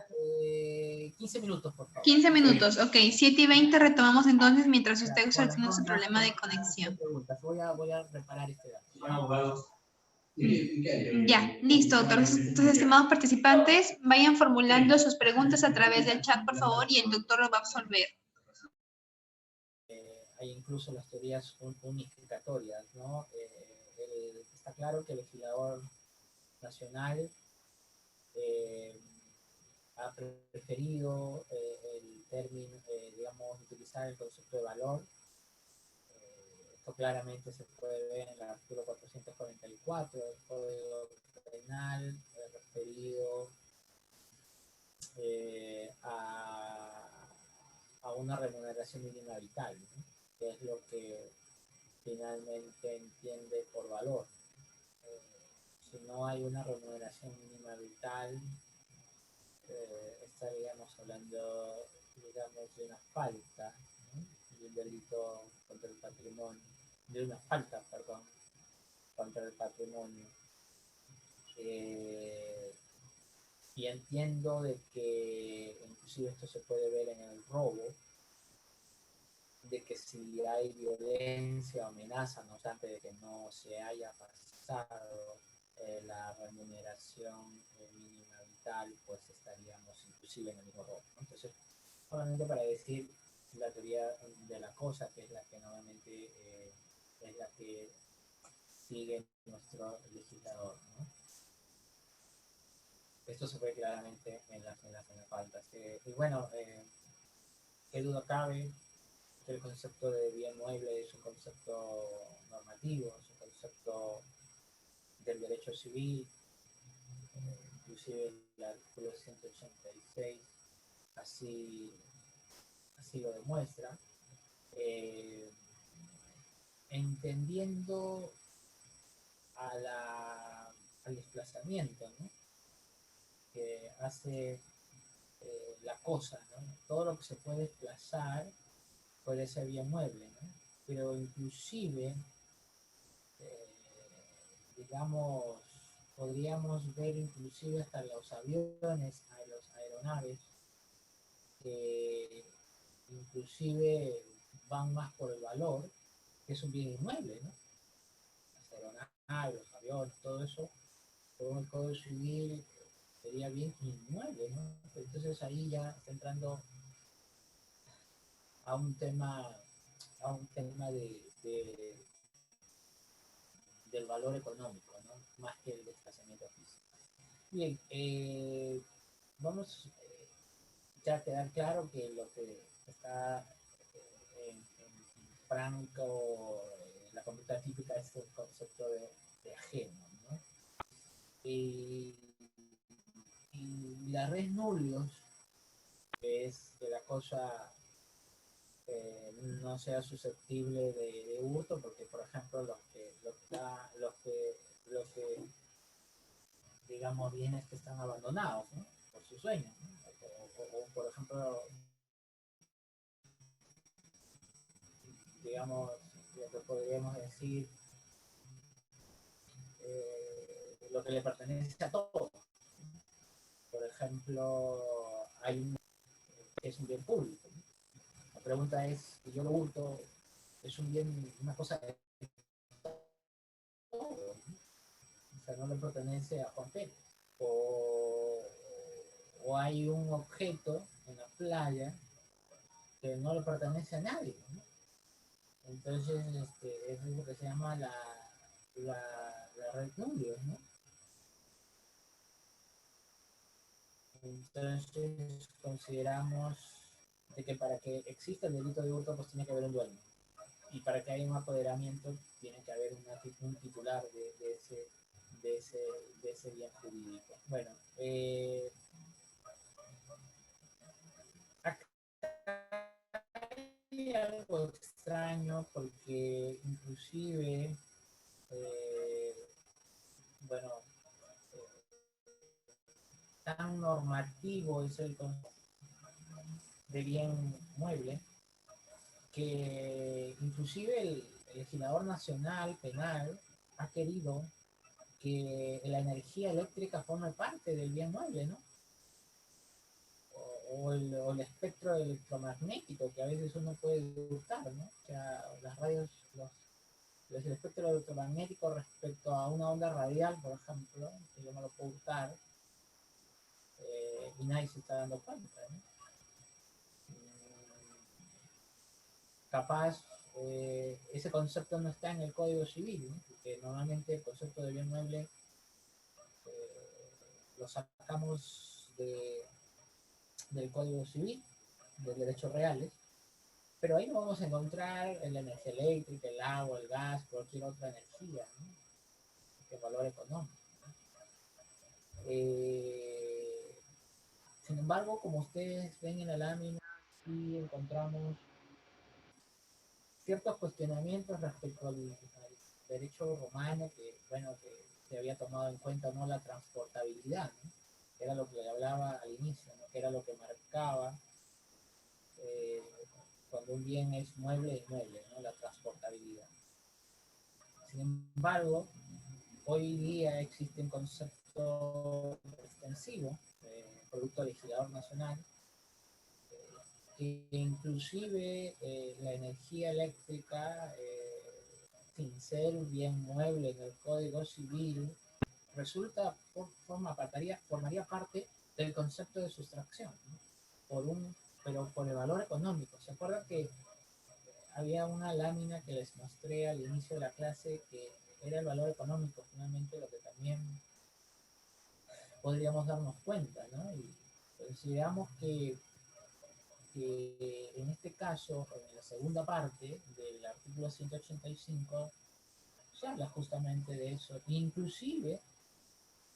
minutos, por favor. 15 minutos, ok. 7:20 retomamos entonces mientras usted Con las soluciona su rondas, problema de con las conexión. preguntas. Voy a reparar este dato. Ya, listo, doctor. Entonces, estimados participantes, vayan formulando sus preguntas a través del chat, por favor, y el doctor lo va a absolver. Hay incluso las teorías unificatorias, ¿no? Está claro que el legislador nacional ha preferido el término, digamos, utilizar el concepto de valor. Esto claramente se puede ver en el artículo 444 del Código Penal, referido a una remuneración mínima vital, ¿no? Que es lo que finalmente entiende por valor. Si no hay una remuneración mínima vital, estaríamos hablando, digamos, de una falta, ¿no? De un delito contra el patrimonio, de una falta, perdón, contra el patrimonio. Y entiendo de que inclusive esto se puede ver en el robo, de que si hay violencia o amenaza, no obstante de que no se haya pasado la remuneración mínima tal, pues estaríamos inclusive en el mismo rol, ¿no? Entonces, solamente para decir la teoría de la cosa, que es la que normalmente es la que sigue nuestro legislador, ¿no? Esto se ve claramente en las faltas. Y bueno, qué duda cabe que el concepto de bien mueble es un concepto normativo, es un concepto del derecho civil, inclusive el artículo 186 así, así lo demuestra, eh, entendiendo al desplazamiento, ¿no? Que hace la cosa, ¿no? Todo lo que se puede desplazar puede ser bien mueble, ¿no? Pero inclusive, eh, digamos, podríamos ver inclusive hasta los aviones, a los aeronaves, que inclusive van más por el valor, que es un bien inmueble, ¿no? Las aeronaves, los aviones, todo eso, según el Código Civil, sería bien inmueble, ¿no? Entonces ahí ya está entrando a un tema, del valor económico, ¿no? Más que el desplazamiento físico. Bien, vamos ya a quedar claro que lo que está en Franco, la conducta típica es el concepto de ajeno, ¿no? Y, y la res nullius, que es que la cosa no sea susceptible de hurto, porque por ejemplo digamos bienes que están abandonados, ¿no? Por sus dueños, ¿no? O, por ejemplo, digamos, lo que podríamos decir, lo que le pertenece a todos. Por ejemplo, hay un que es un bien público, ¿no? La pregunta es, si yo lo hurto, es un bien, una cosa de todo, ¿no? O sea, no le pertenece a Juan Pérez. O, o hay un objeto en la playa que no le pertenece a nadie, ¿no? Entonces, eso es lo que se llama la red nullius, ¿no? Entonces, consideramos de que para que exista el delito de hurto, pues tiene que haber un dueño. Y para que haya un apoderamiento, tiene que haber un titular de ese, de ese bien jurídico. Bueno, acá hay algo extraño porque inclusive, bueno, tan normativo es el concepto de bien mueble que inclusive el legislador nacional penal ha querido que la energía eléctrica forme parte del bien mueble, ¿no? O el espectro electromagnético que a veces uno puede disfrutar, ¿no? O sea, las radios, el espectro electromagnético respecto a una onda radial, por ejemplo, que yo no lo puedo usar, y nadie se está dando cuenta, ¿no? Capaz ese concepto no está en el Código Civil, ¿no? Porque normalmente el concepto de bien mueble lo sacamos del Código Civil, de derechos reales, pero ahí no vamos a encontrar la energía eléctrica, el agua, el gas, cualquier otra energía, ¿no? De valor económico, ¿no? Sin embargo, como ustedes ven en la lámina, sí encontramos ciertos cuestionamientos respecto al derecho romano, que, bueno, que se había tomado en cuenta, ¿no? La transportabilidad, ¿no? Que era lo que le hablaba al inicio, ¿no? Que era lo que marcaba eh, cuando un bien es mueble, ¿no? La transportabilidad. Sin embargo, hoy día existe un concepto extensivo, producto legislador nacional, que inclusive la energía eléctrica, sin ser bien mueble en el Código Civil, resulta, formaría parte del concepto de sustracción, ¿no? Pero por el valor económico. ¿Se acuerdan que había una lámina que les mostré al inicio de la clase que era el valor económico, finalmente lo que también podríamos darnos cuenta, ¿no? Y consideramos que en este caso, en la segunda parte del artículo 185, se habla justamente de eso. Inclusive,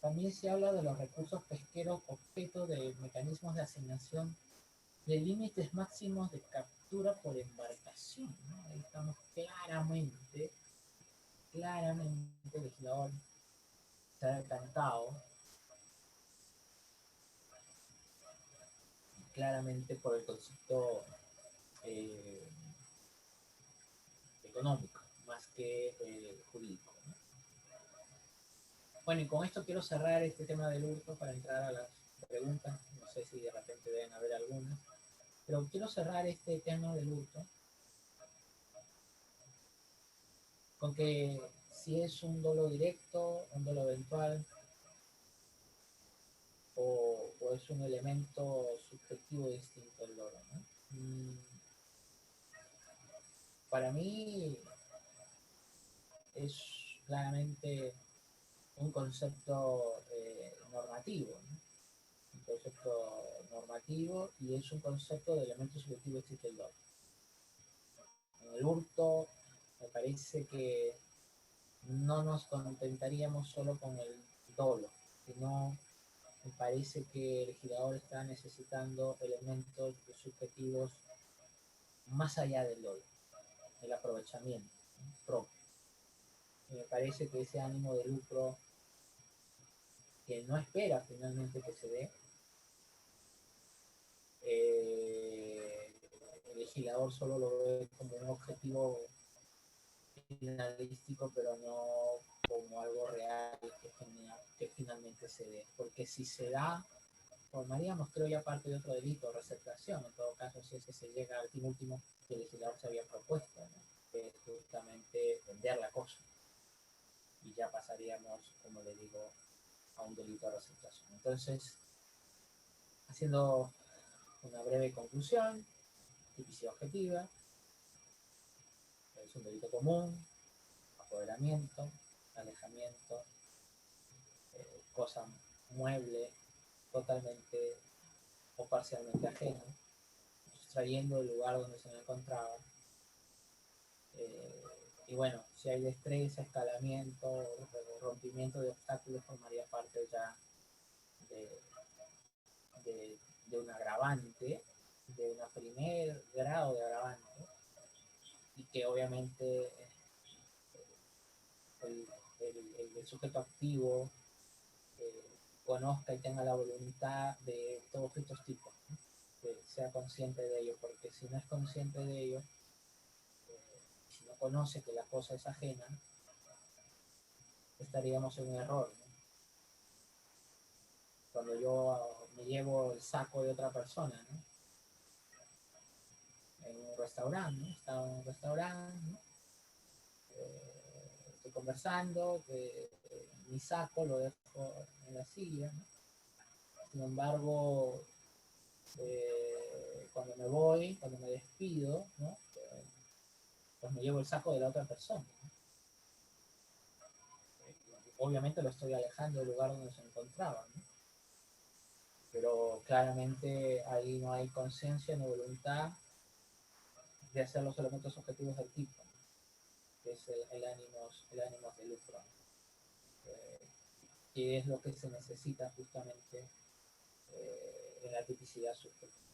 también se habla de los recursos pesqueros objeto de mecanismos de asignación de límites máximos de captura por embarcación, ¿no? Ahí estamos claramente el legislador se ha decantado claramente por el concepto eh, económico, más que jurídico, ¿no? Bueno, y con esto quiero cerrar este tema del hurto para entrar a las preguntas. No sé si de repente deben haber algunas, pero quiero cerrar este tema del hurto con que si es un dolo directo, un dolo eventual, o es un elemento subjetivo distinto al dolo, ¿no? Para mí es claramente un concepto normativo, ¿no? Un concepto normativo y es un concepto de elemento subjetivo distinto al dolo. En el hurto me parece que no nos contentaríamos solo con el dolo, sino me parece que el legislador está necesitando elementos subjetivos más allá del dolo, el aprovechamiento, ¿no?, propio. Y me parece que ese ánimo de lucro que no espera finalmente que se dé, el legislador solo lo ve como un objetivo finalístico, pero no como algo real que finalmente se dé. Porque si se da, formaríamos, creo, ya parte de otro delito, receptación, en todo caso, si es que se llega al fin último que el legislador se había propuesto, ¿no?, que es justamente vender la cosa. Y ya pasaríamos, como le digo, a un delito de receptación. Entonces, haciendo una breve conclusión, tipicidad objetiva, es un delito común, apoderamiento, alejamiento, cosa mueble, totalmente o parcialmente ajena, sustrayendo el lugar donde se encontraba. Y bueno, si hay destreza, escalamiento, rompimiento de obstáculos, formaría parte ya de, de un agravante, de un primer grado de agravante, y que obviamente el sujeto activo conozca y tenga la voluntad de todos estos tipos, ¿no?, que sea consciente de ello, porque si no es consciente de ello, si no conoce que la cosa es ajena, estaríamos en un error, ¿no? Cuando yo me llevo el saco de otra persona, ¿no?, en un restaurante, ¿no?, estaba en un restaurante, ¿no?, estoy conversando, mi saco lo dejo en la silla, ¿no? Sin embargo, cuando me voy, cuando me despido, ¿no?, pues me llevo el saco de la otra persona, ¿no? Obviamente lo estoy alejando del lugar donde se encontraba, ¿no? Pero claramente ahí no hay conciencia ni voluntad de hacer los elementos objetivos del tipo, ¿no?, que es el ánimo de lucro, que es lo que se necesita justamente en la tipicidad subjetiva.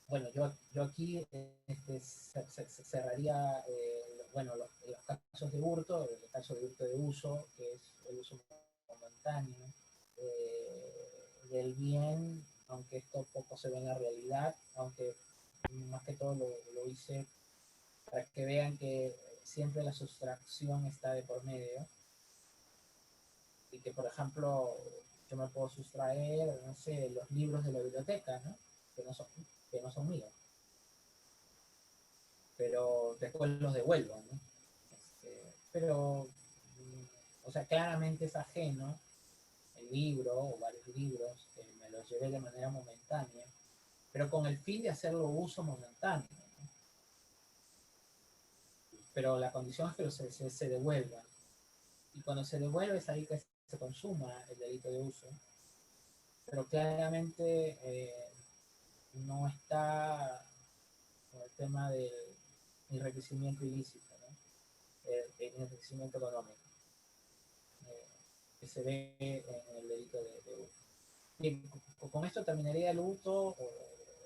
Bueno, yo aquí cerraría, bueno, los casos de hurto, el caso de hurto de uso, que es el uso momentáneo del bien, aunque esto poco se ve en la realidad, aunque más que todo lo hice para que vean que siempre la sustracción está de por medio, y que, por ejemplo, yo me puedo sustraer, no sé, los libros de la biblioteca, ¿no?, que no son míos, pero después los devuelvo, ¿no? Pero o sea, claramente es ajeno el libro o varios libros, me los llevé de manera momentánea, pero con el fin de hacerlo uso momentáneo, ¿no? Pero la condición es que se devuelva. Y cuando se devuelve es ahí que se consuma el delito de uso. Pero claramente no está con el tema del enriquecimiento ilícito, ¿no? El enriquecimiento económico, que se ve en el delito de uso. Bien, con esto terminaría el uso, o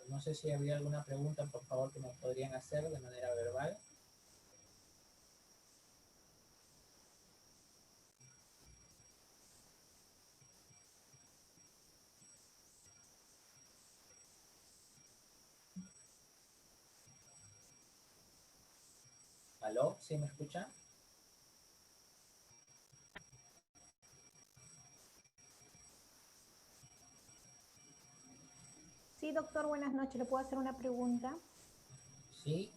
no sé si habría alguna pregunta, por favor, que me podrían hacer de manera verbal. ¿Aló? ¿Sí me escuchan? Sí, doctor, buenas noches. ¿Le puedo hacer una pregunta? Sí,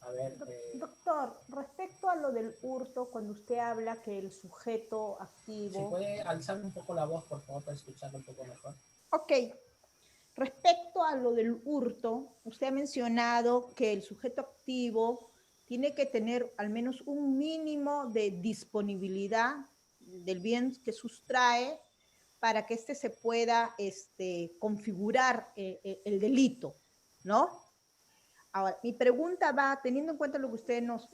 a ver. Doctor, respecto a lo del hurto, cuando usted habla que el sujeto activo... ¿Se puede alzar un poco la voz, por favor, para escucharlo un poco mejor? Ok. Respecto a lo del hurto, usted ha mencionado que el sujeto activo tiene que tener al menos un mínimo de disponibilidad del bien que sustrae para que éste se pueda configurar el delito, ¿no? Ahora, mi pregunta va, teniendo en cuenta lo que usted nos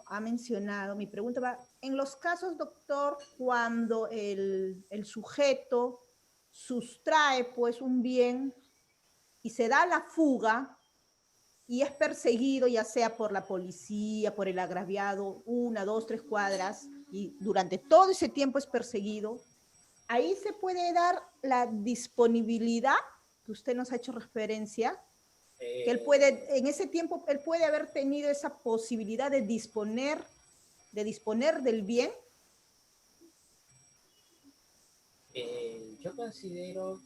ha mencionado, mi pregunta va, en los casos, doctor, cuando el sujeto sustrae pues un bien y se da la fuga y es perseguido ya sea por la policía, por el agraviado, 1, 2, 3 cuadras, y durante todo ese tiempo es perseguido, ahí se puede dar la disponibilidad que usted nos ha hecho referencia, que él puede, en ese tiempo, él puede haber tenido esa posibilidad de disponer del bien. Yo considero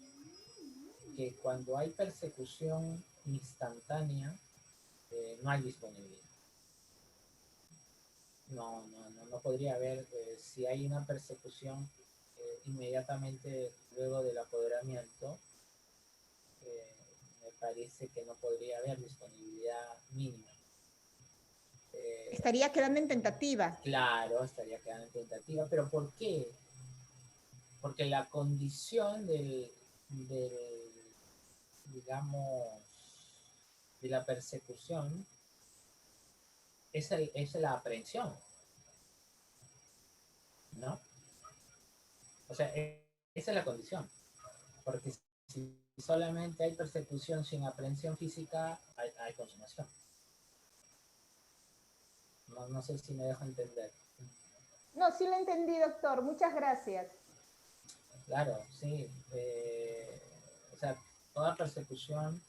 que cuando hay persecución instantánea, no hay disponibilidad. No podría haber, si hay una persecución inmediatamente luego del apoderamiento, me parece que no podría haber disponibilidad mínima. Estaría quedando en tentativa. Claro, estaría quedando en tentativa, pero ¿por qué? Porque la condición digamos, de la persecución es la aprehensión, ¿no? O sea, esa es la condición, porque si solamente hay persecución sin aprehensión física, hay consumación. No sé si me dejo entender. No, sí lo entendí, doctor. Muchas gracias. Claro, sí. O sea, toda persecución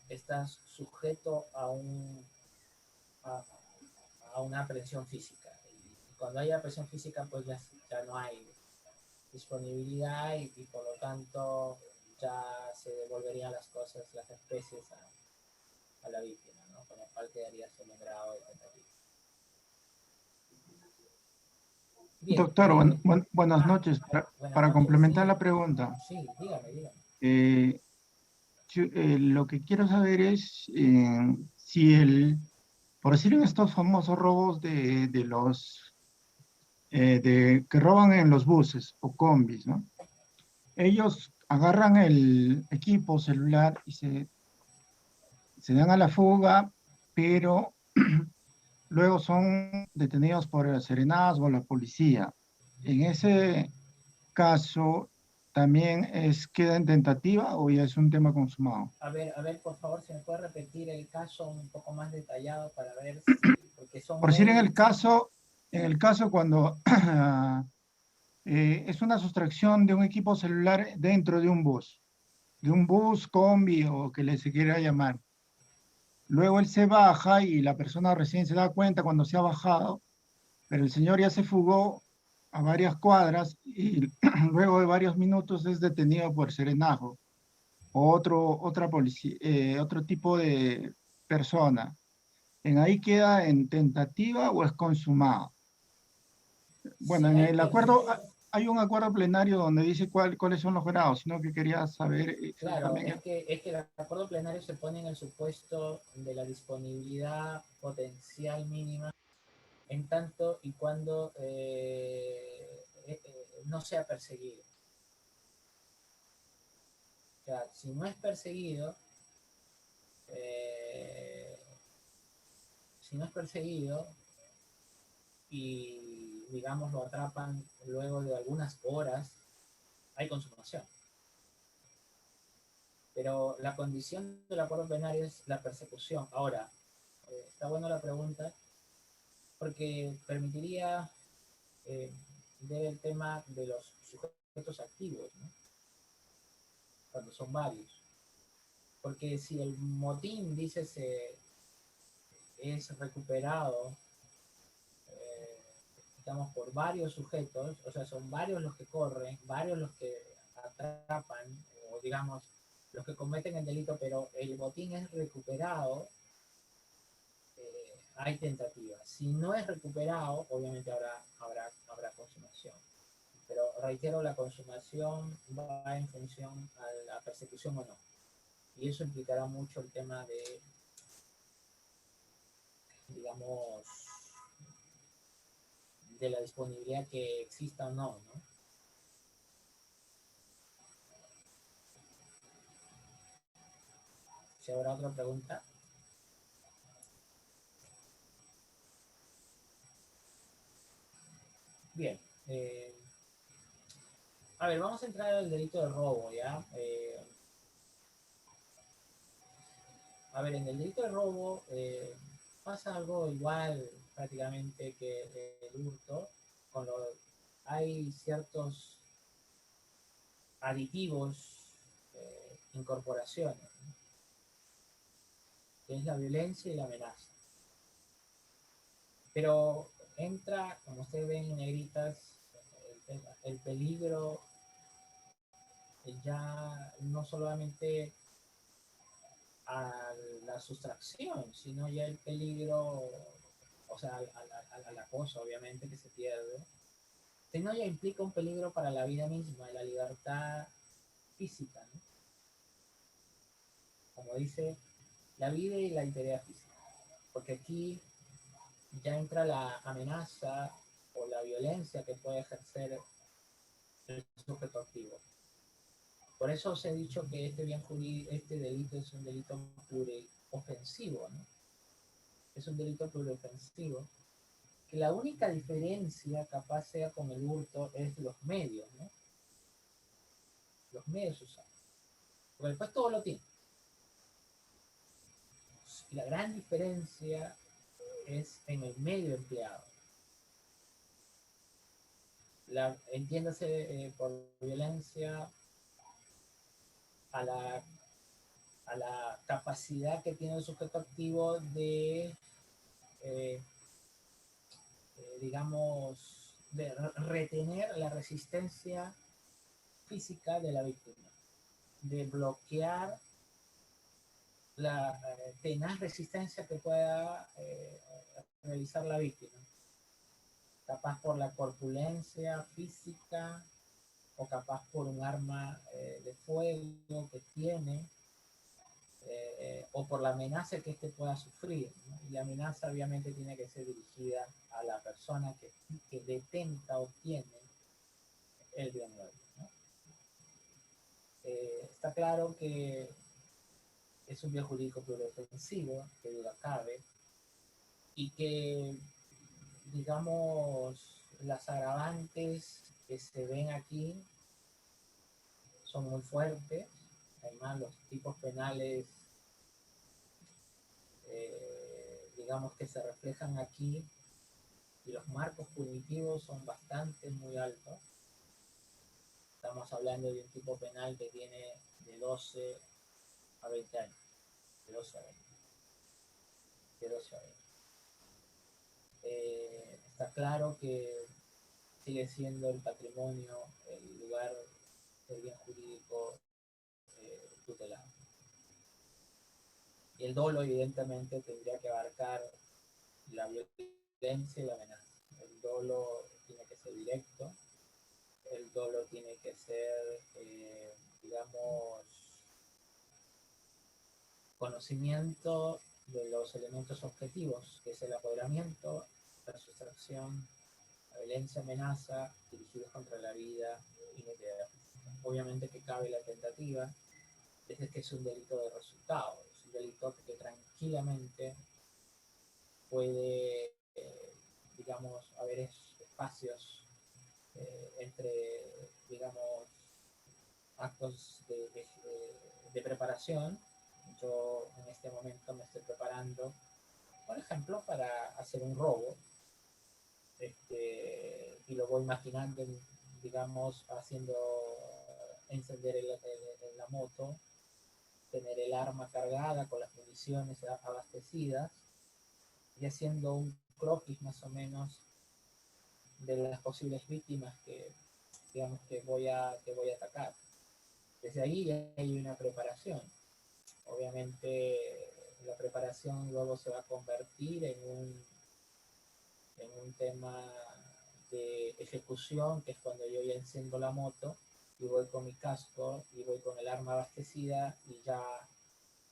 está sujeto a una aprehensión física. Y cuando hay aprehensión física, pues ya no hay disponibilidad y por lo tanto ya se devolverían las cosas, las especies a la víctima, ¿no? Con lo cual quedaría solo en grado de tentativa. Bien, Doctor, buenas noches. Para noches, complementar sí. la pregunta, Sí, dígame. Lo que quiero saber es si por decir en estos famosos robos de los que roban en los buses o combis, ¿no? Ellos agarran el equipo celular y se dan a la fuga, pero luego son detenidos por el serenazgo o la policía. En ese caso, ¿también queda en tentativa o ya es un tema consumado? A ver, por favor, si me puede repetir el caso un poco más detallado para ver porque son Por decir muy... en el caso cuando es una sustracción de un equipo celular dentro de un bus, combi o que se quiera llamar. Luego él se baja y la persona recién se da cuenta cuando se ha bajado, pero el señor ya se fugó a varias cuadras y luego de varios minutos es detenido por serenajo o otro tipo de persona. ¿En ahí queda en tentativa o es consumado? Bueno, Si en hay el acuerdo perjuicio, hay un acuerdo plenario donde dice cuáles son los grados, sino que quería saber claro, exactamente. es que el acuerdo plenario se pone en el supuesto de la disponibilidad potencial mínima en tanto y cuando no sea perseguido. O sea, si no es perseguido, eh, si no es perseguido y, digamos, lo atrapan luego de algunas horas, hay consumación. Pero la condición del acuerdo plenario es la persecución. Ahora, está buena la pregunta, porque permitiría ver el tema de los sujetos activos, ¿no? Cuando son varios. Porque si el motín, dice, es recuperado, digamos, por varios sujetos, o sea, son varios los que corren, varios los que atrapan, o digamos, los que cometen el delito, pero el botín es recuperado, hay tentativa. Si no es recuperado, obviamente habrá consumación. Pero reitero, la consumación va en función a la persecución o no. Y eso implicará mucho el tema de, digamos, de la disponibilidad que exista o no, ¿no? Si habrá otra pregunta. Bien. A ver, vamos a entrar al delito de robo, ¿ya? A ver, en el delito de robo pasa algo igual prácticamente que el hurto. Con lo, hay ciertos aditivos, incorporaciones, ¿no? Que es la violencia y la amenaza. Pero entra, como ustedes ven en negritas, el peligro ya no solamente a la sustracción, sino ya el peligro, o sea, al acoso, obviamente, que se pierde, sino ya implica un peligro para la vida misma, la libertad física, ¿no? Como dice, la vida y la integridad física. Porque aquí ya entra la amenaza o la violencia que puede ejercer el sujeto activo. Por eso os he dicho que este bien jurídico, este delito es un delito pluriofensivo, ¿no? Es un delito pluriofensivo, que la única diferencia capaz sea con el hurto es los medios, ¿no? Los medios usados. Porque después todo lo tiene. Y la gran diferencia es en el medio empleado. Entiéndase por violencia a la capacidad que tiene el sujeto activo de, eh, digamos, de retener la resistencia física de la víctima, de bloquear la tenaz resistencia que pueda realizar la víctima, capaz por la corpulencia física o capaz por un arma de fuego que tiene, o por la amenaza que éste pueda sufrir, ¿no? Y la amenaza obviamente tiene que ser dirigida a la persona que detenta o tiene el bien mueble, ¿no? Está claro que es un bien jurídico pluriofensivo, que duda cabe, y que, digamos, las agravantes que se ven aquí son muy fuertes. Además, los tipos penales, digamos, que se reflejan aquí, y los marcos punitivos son bastante muy altos. Estamos hablando de un tipo penal que tiene de 12 a 20 años, de 12 a 20, de 12 a 20. Está claro que sigue siendo el patrimonio el lugar del bien jurídico tutelado. Y el dolo, evidentemente, tendría que abarcar la violencia y la amenaza. El dolo tiene que ser directo, el dolo tiene que ser, digamos, conocimiento de los elementos objetivos, que es el apoderamiento, la sustracción, la violencia, amenaza, dirigidos contra la vida y la integridad física. Obviamente que cabe la tentativa, es que es un delito de resultado, es un delito que tranquilamente puede, digamos, haber espacios entre, digamos, actos de preparación. Yo en este momento me estoy preparando, por ejemplo, para hacer un robo, y lo voy imaginando, digamos, haciendo encender la moto, tener el arma cargada con las municiones abastecidas y haciendo un croquis más o menos de las posibles víctimas que, digamos, que voy a atacar. Desde ahí hay una preparación. Obviamente la preparación luego se va a convertir en un tema de ejecución, que es cuando yo ya enciendo la moto y voy con mi casco y voy con el arma abastecida y ya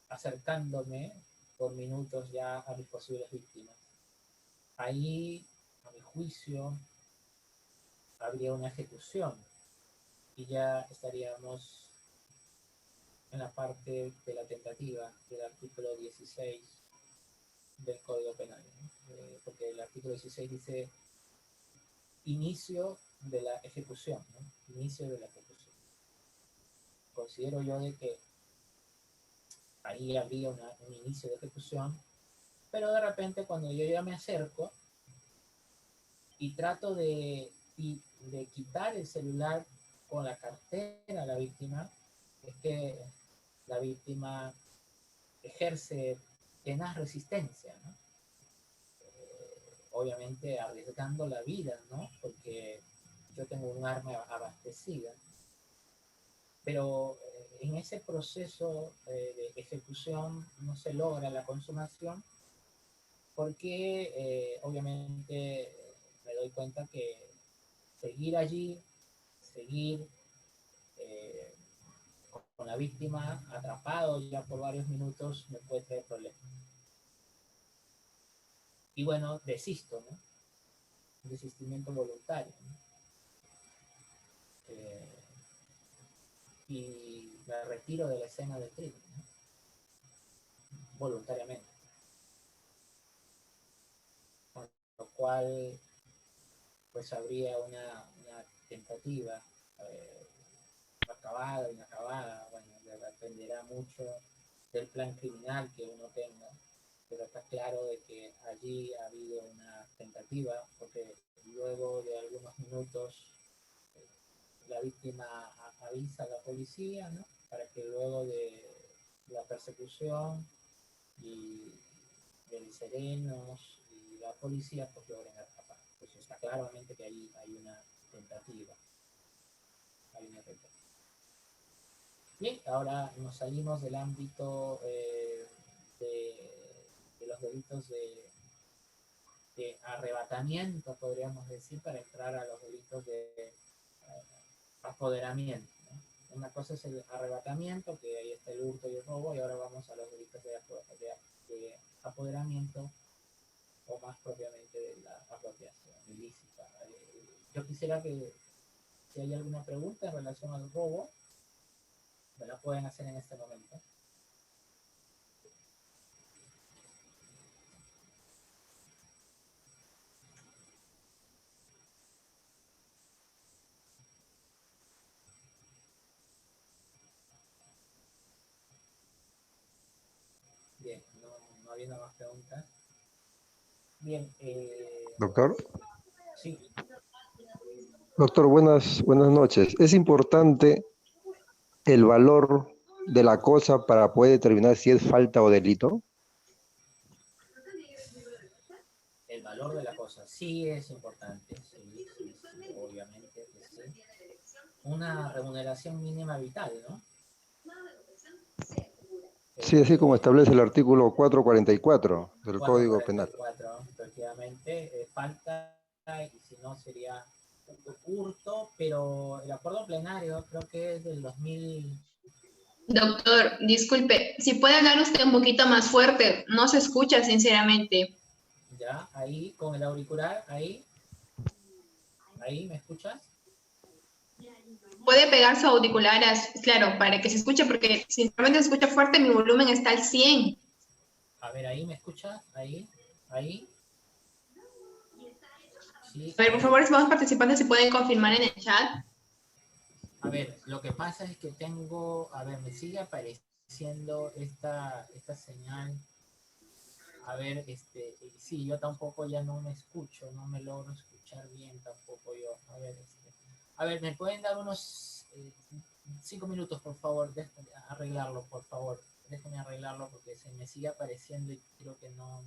acercándome por minutos ya a mis posibles víctimas. Ahí, a mi juicio, habría una ejecución y ya estaríamos en la parte de la tentativa del artículo 16 del Código Penal, ¿no? Porque el artículo 16 dice inicio de la ejecución, ¿no? Inicio de la ejecución. Considero yo de que ahí habría un inicio de ejecución, pero de repente cuando yo ya me acerco y trato de quitar el celular con la cartera a la víctima, es que la víctima ejerce tenaz resistencia, ¿no? Obviamente arriesgando la vida, ¿no? Porque yo tengo un arma abastecida. Pero en ese proceso de ejecución no se logra la consumación porque obviamente me doy cuenta que seguir allí, seguir con la víctima atrapado ya por varios minutos me puede traer problemas. Y bueno, desisto, ¿no? Un desistimiento voluntario, ¿no? Y me retiro de la escena del crimen, ¿no? Voluntariamente. Con lo cual, pues habría una tentativa acabada, inacabada, bueno, dependerá mucho del plan criminal que uno tenga, pero está claro de que allí ha habido una tentativa, porque luego de algunos minutos la víctima avisa a la policía, ¿no? Para que luego de la persecución y de serenos y la policía pues logren atrapar. Pues está claramente que ahí hay una tentativa. Hay una tentativa. Bien, ahora nos salimos del ámbito de los delitos de arrebatamiento, podríamos decir, para entrar a los delitos de apoderamiento, ¿no? Una cosa es el arrebatamiento, que ahí está el hurto y el robo, y ahora vamos a los delitos de apoderamiento, o más propiamente de la apropiación ilícita. Yo quisiera que, si hay alguna pregunta en relación al robo, me la pueden hacer en este momento. Bien, no habiendo más preguntas. Bien. Doctor. Sí. Doctor, buenas noches. ¿Es importante el valor de la cosa para poder determinar si es falta o delito? El valor de la cosa sí es importante, sí, obviamente que sí. Una remuneración mínima vital, ¿no? Sí, así como establece el artículo 444 del Código Penal. 444, efectivamente, falta, y si no sería Hurto, pero el acuerdo plenario creo que es del 2000. Doctor, disculpe, si puede hablar usted un poquito más fuerte, no se escucha sinceramente. Ya, ahí, con el auricular, ahí. Ahí, ¿me escuchas? Puede pegar su auricular, claro, para que se escuche, porque sinceramente se escucha fuerte, mi volumen está al 100. A ver, ahí, ¿me escuchas? Ahí, ahí. Sí, A ver, por favor, si vamos participando, si pueden confirmar en el chat. a ver, lo que pasa es que tengo, a ver, me sigue apareciendo esta señal. A ver, sí, yo tampoco ya no me escucho, no me logro escuchar bien tampoco yo. A ver, ¿me pueden dar unos 5 minutos, por favor? Déjenme arreglarlo, por favor. Déjenme arreglarlo porque se me sigue apareciendo y creo que no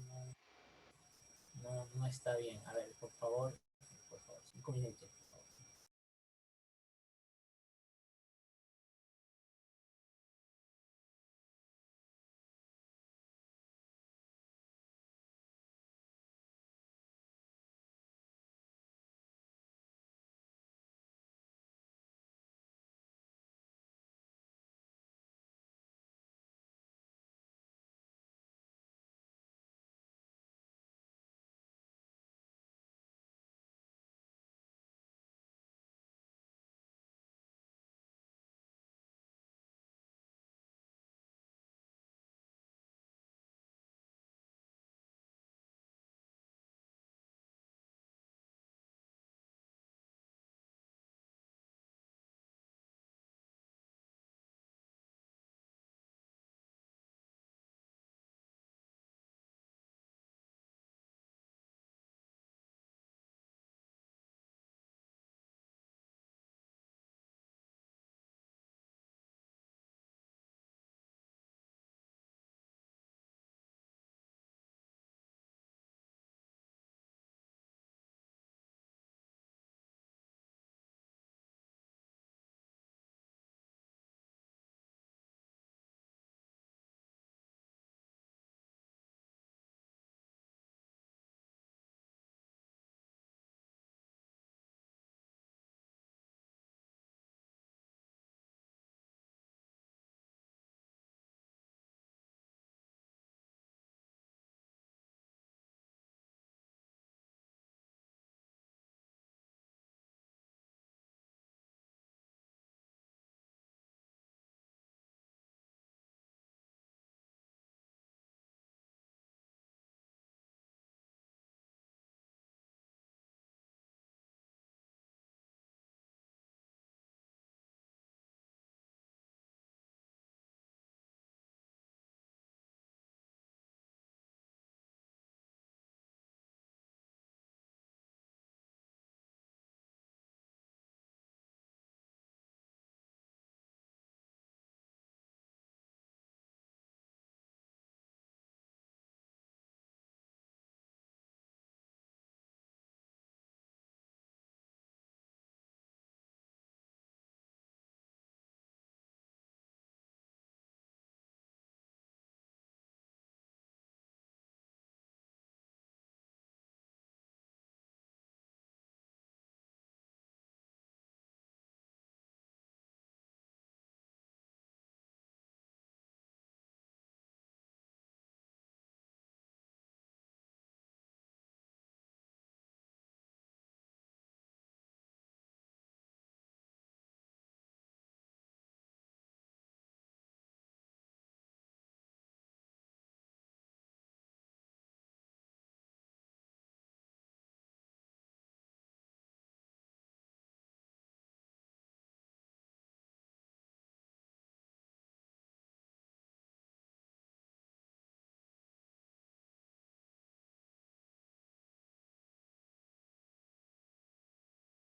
está bien. A ver, por favor, 5 minutos.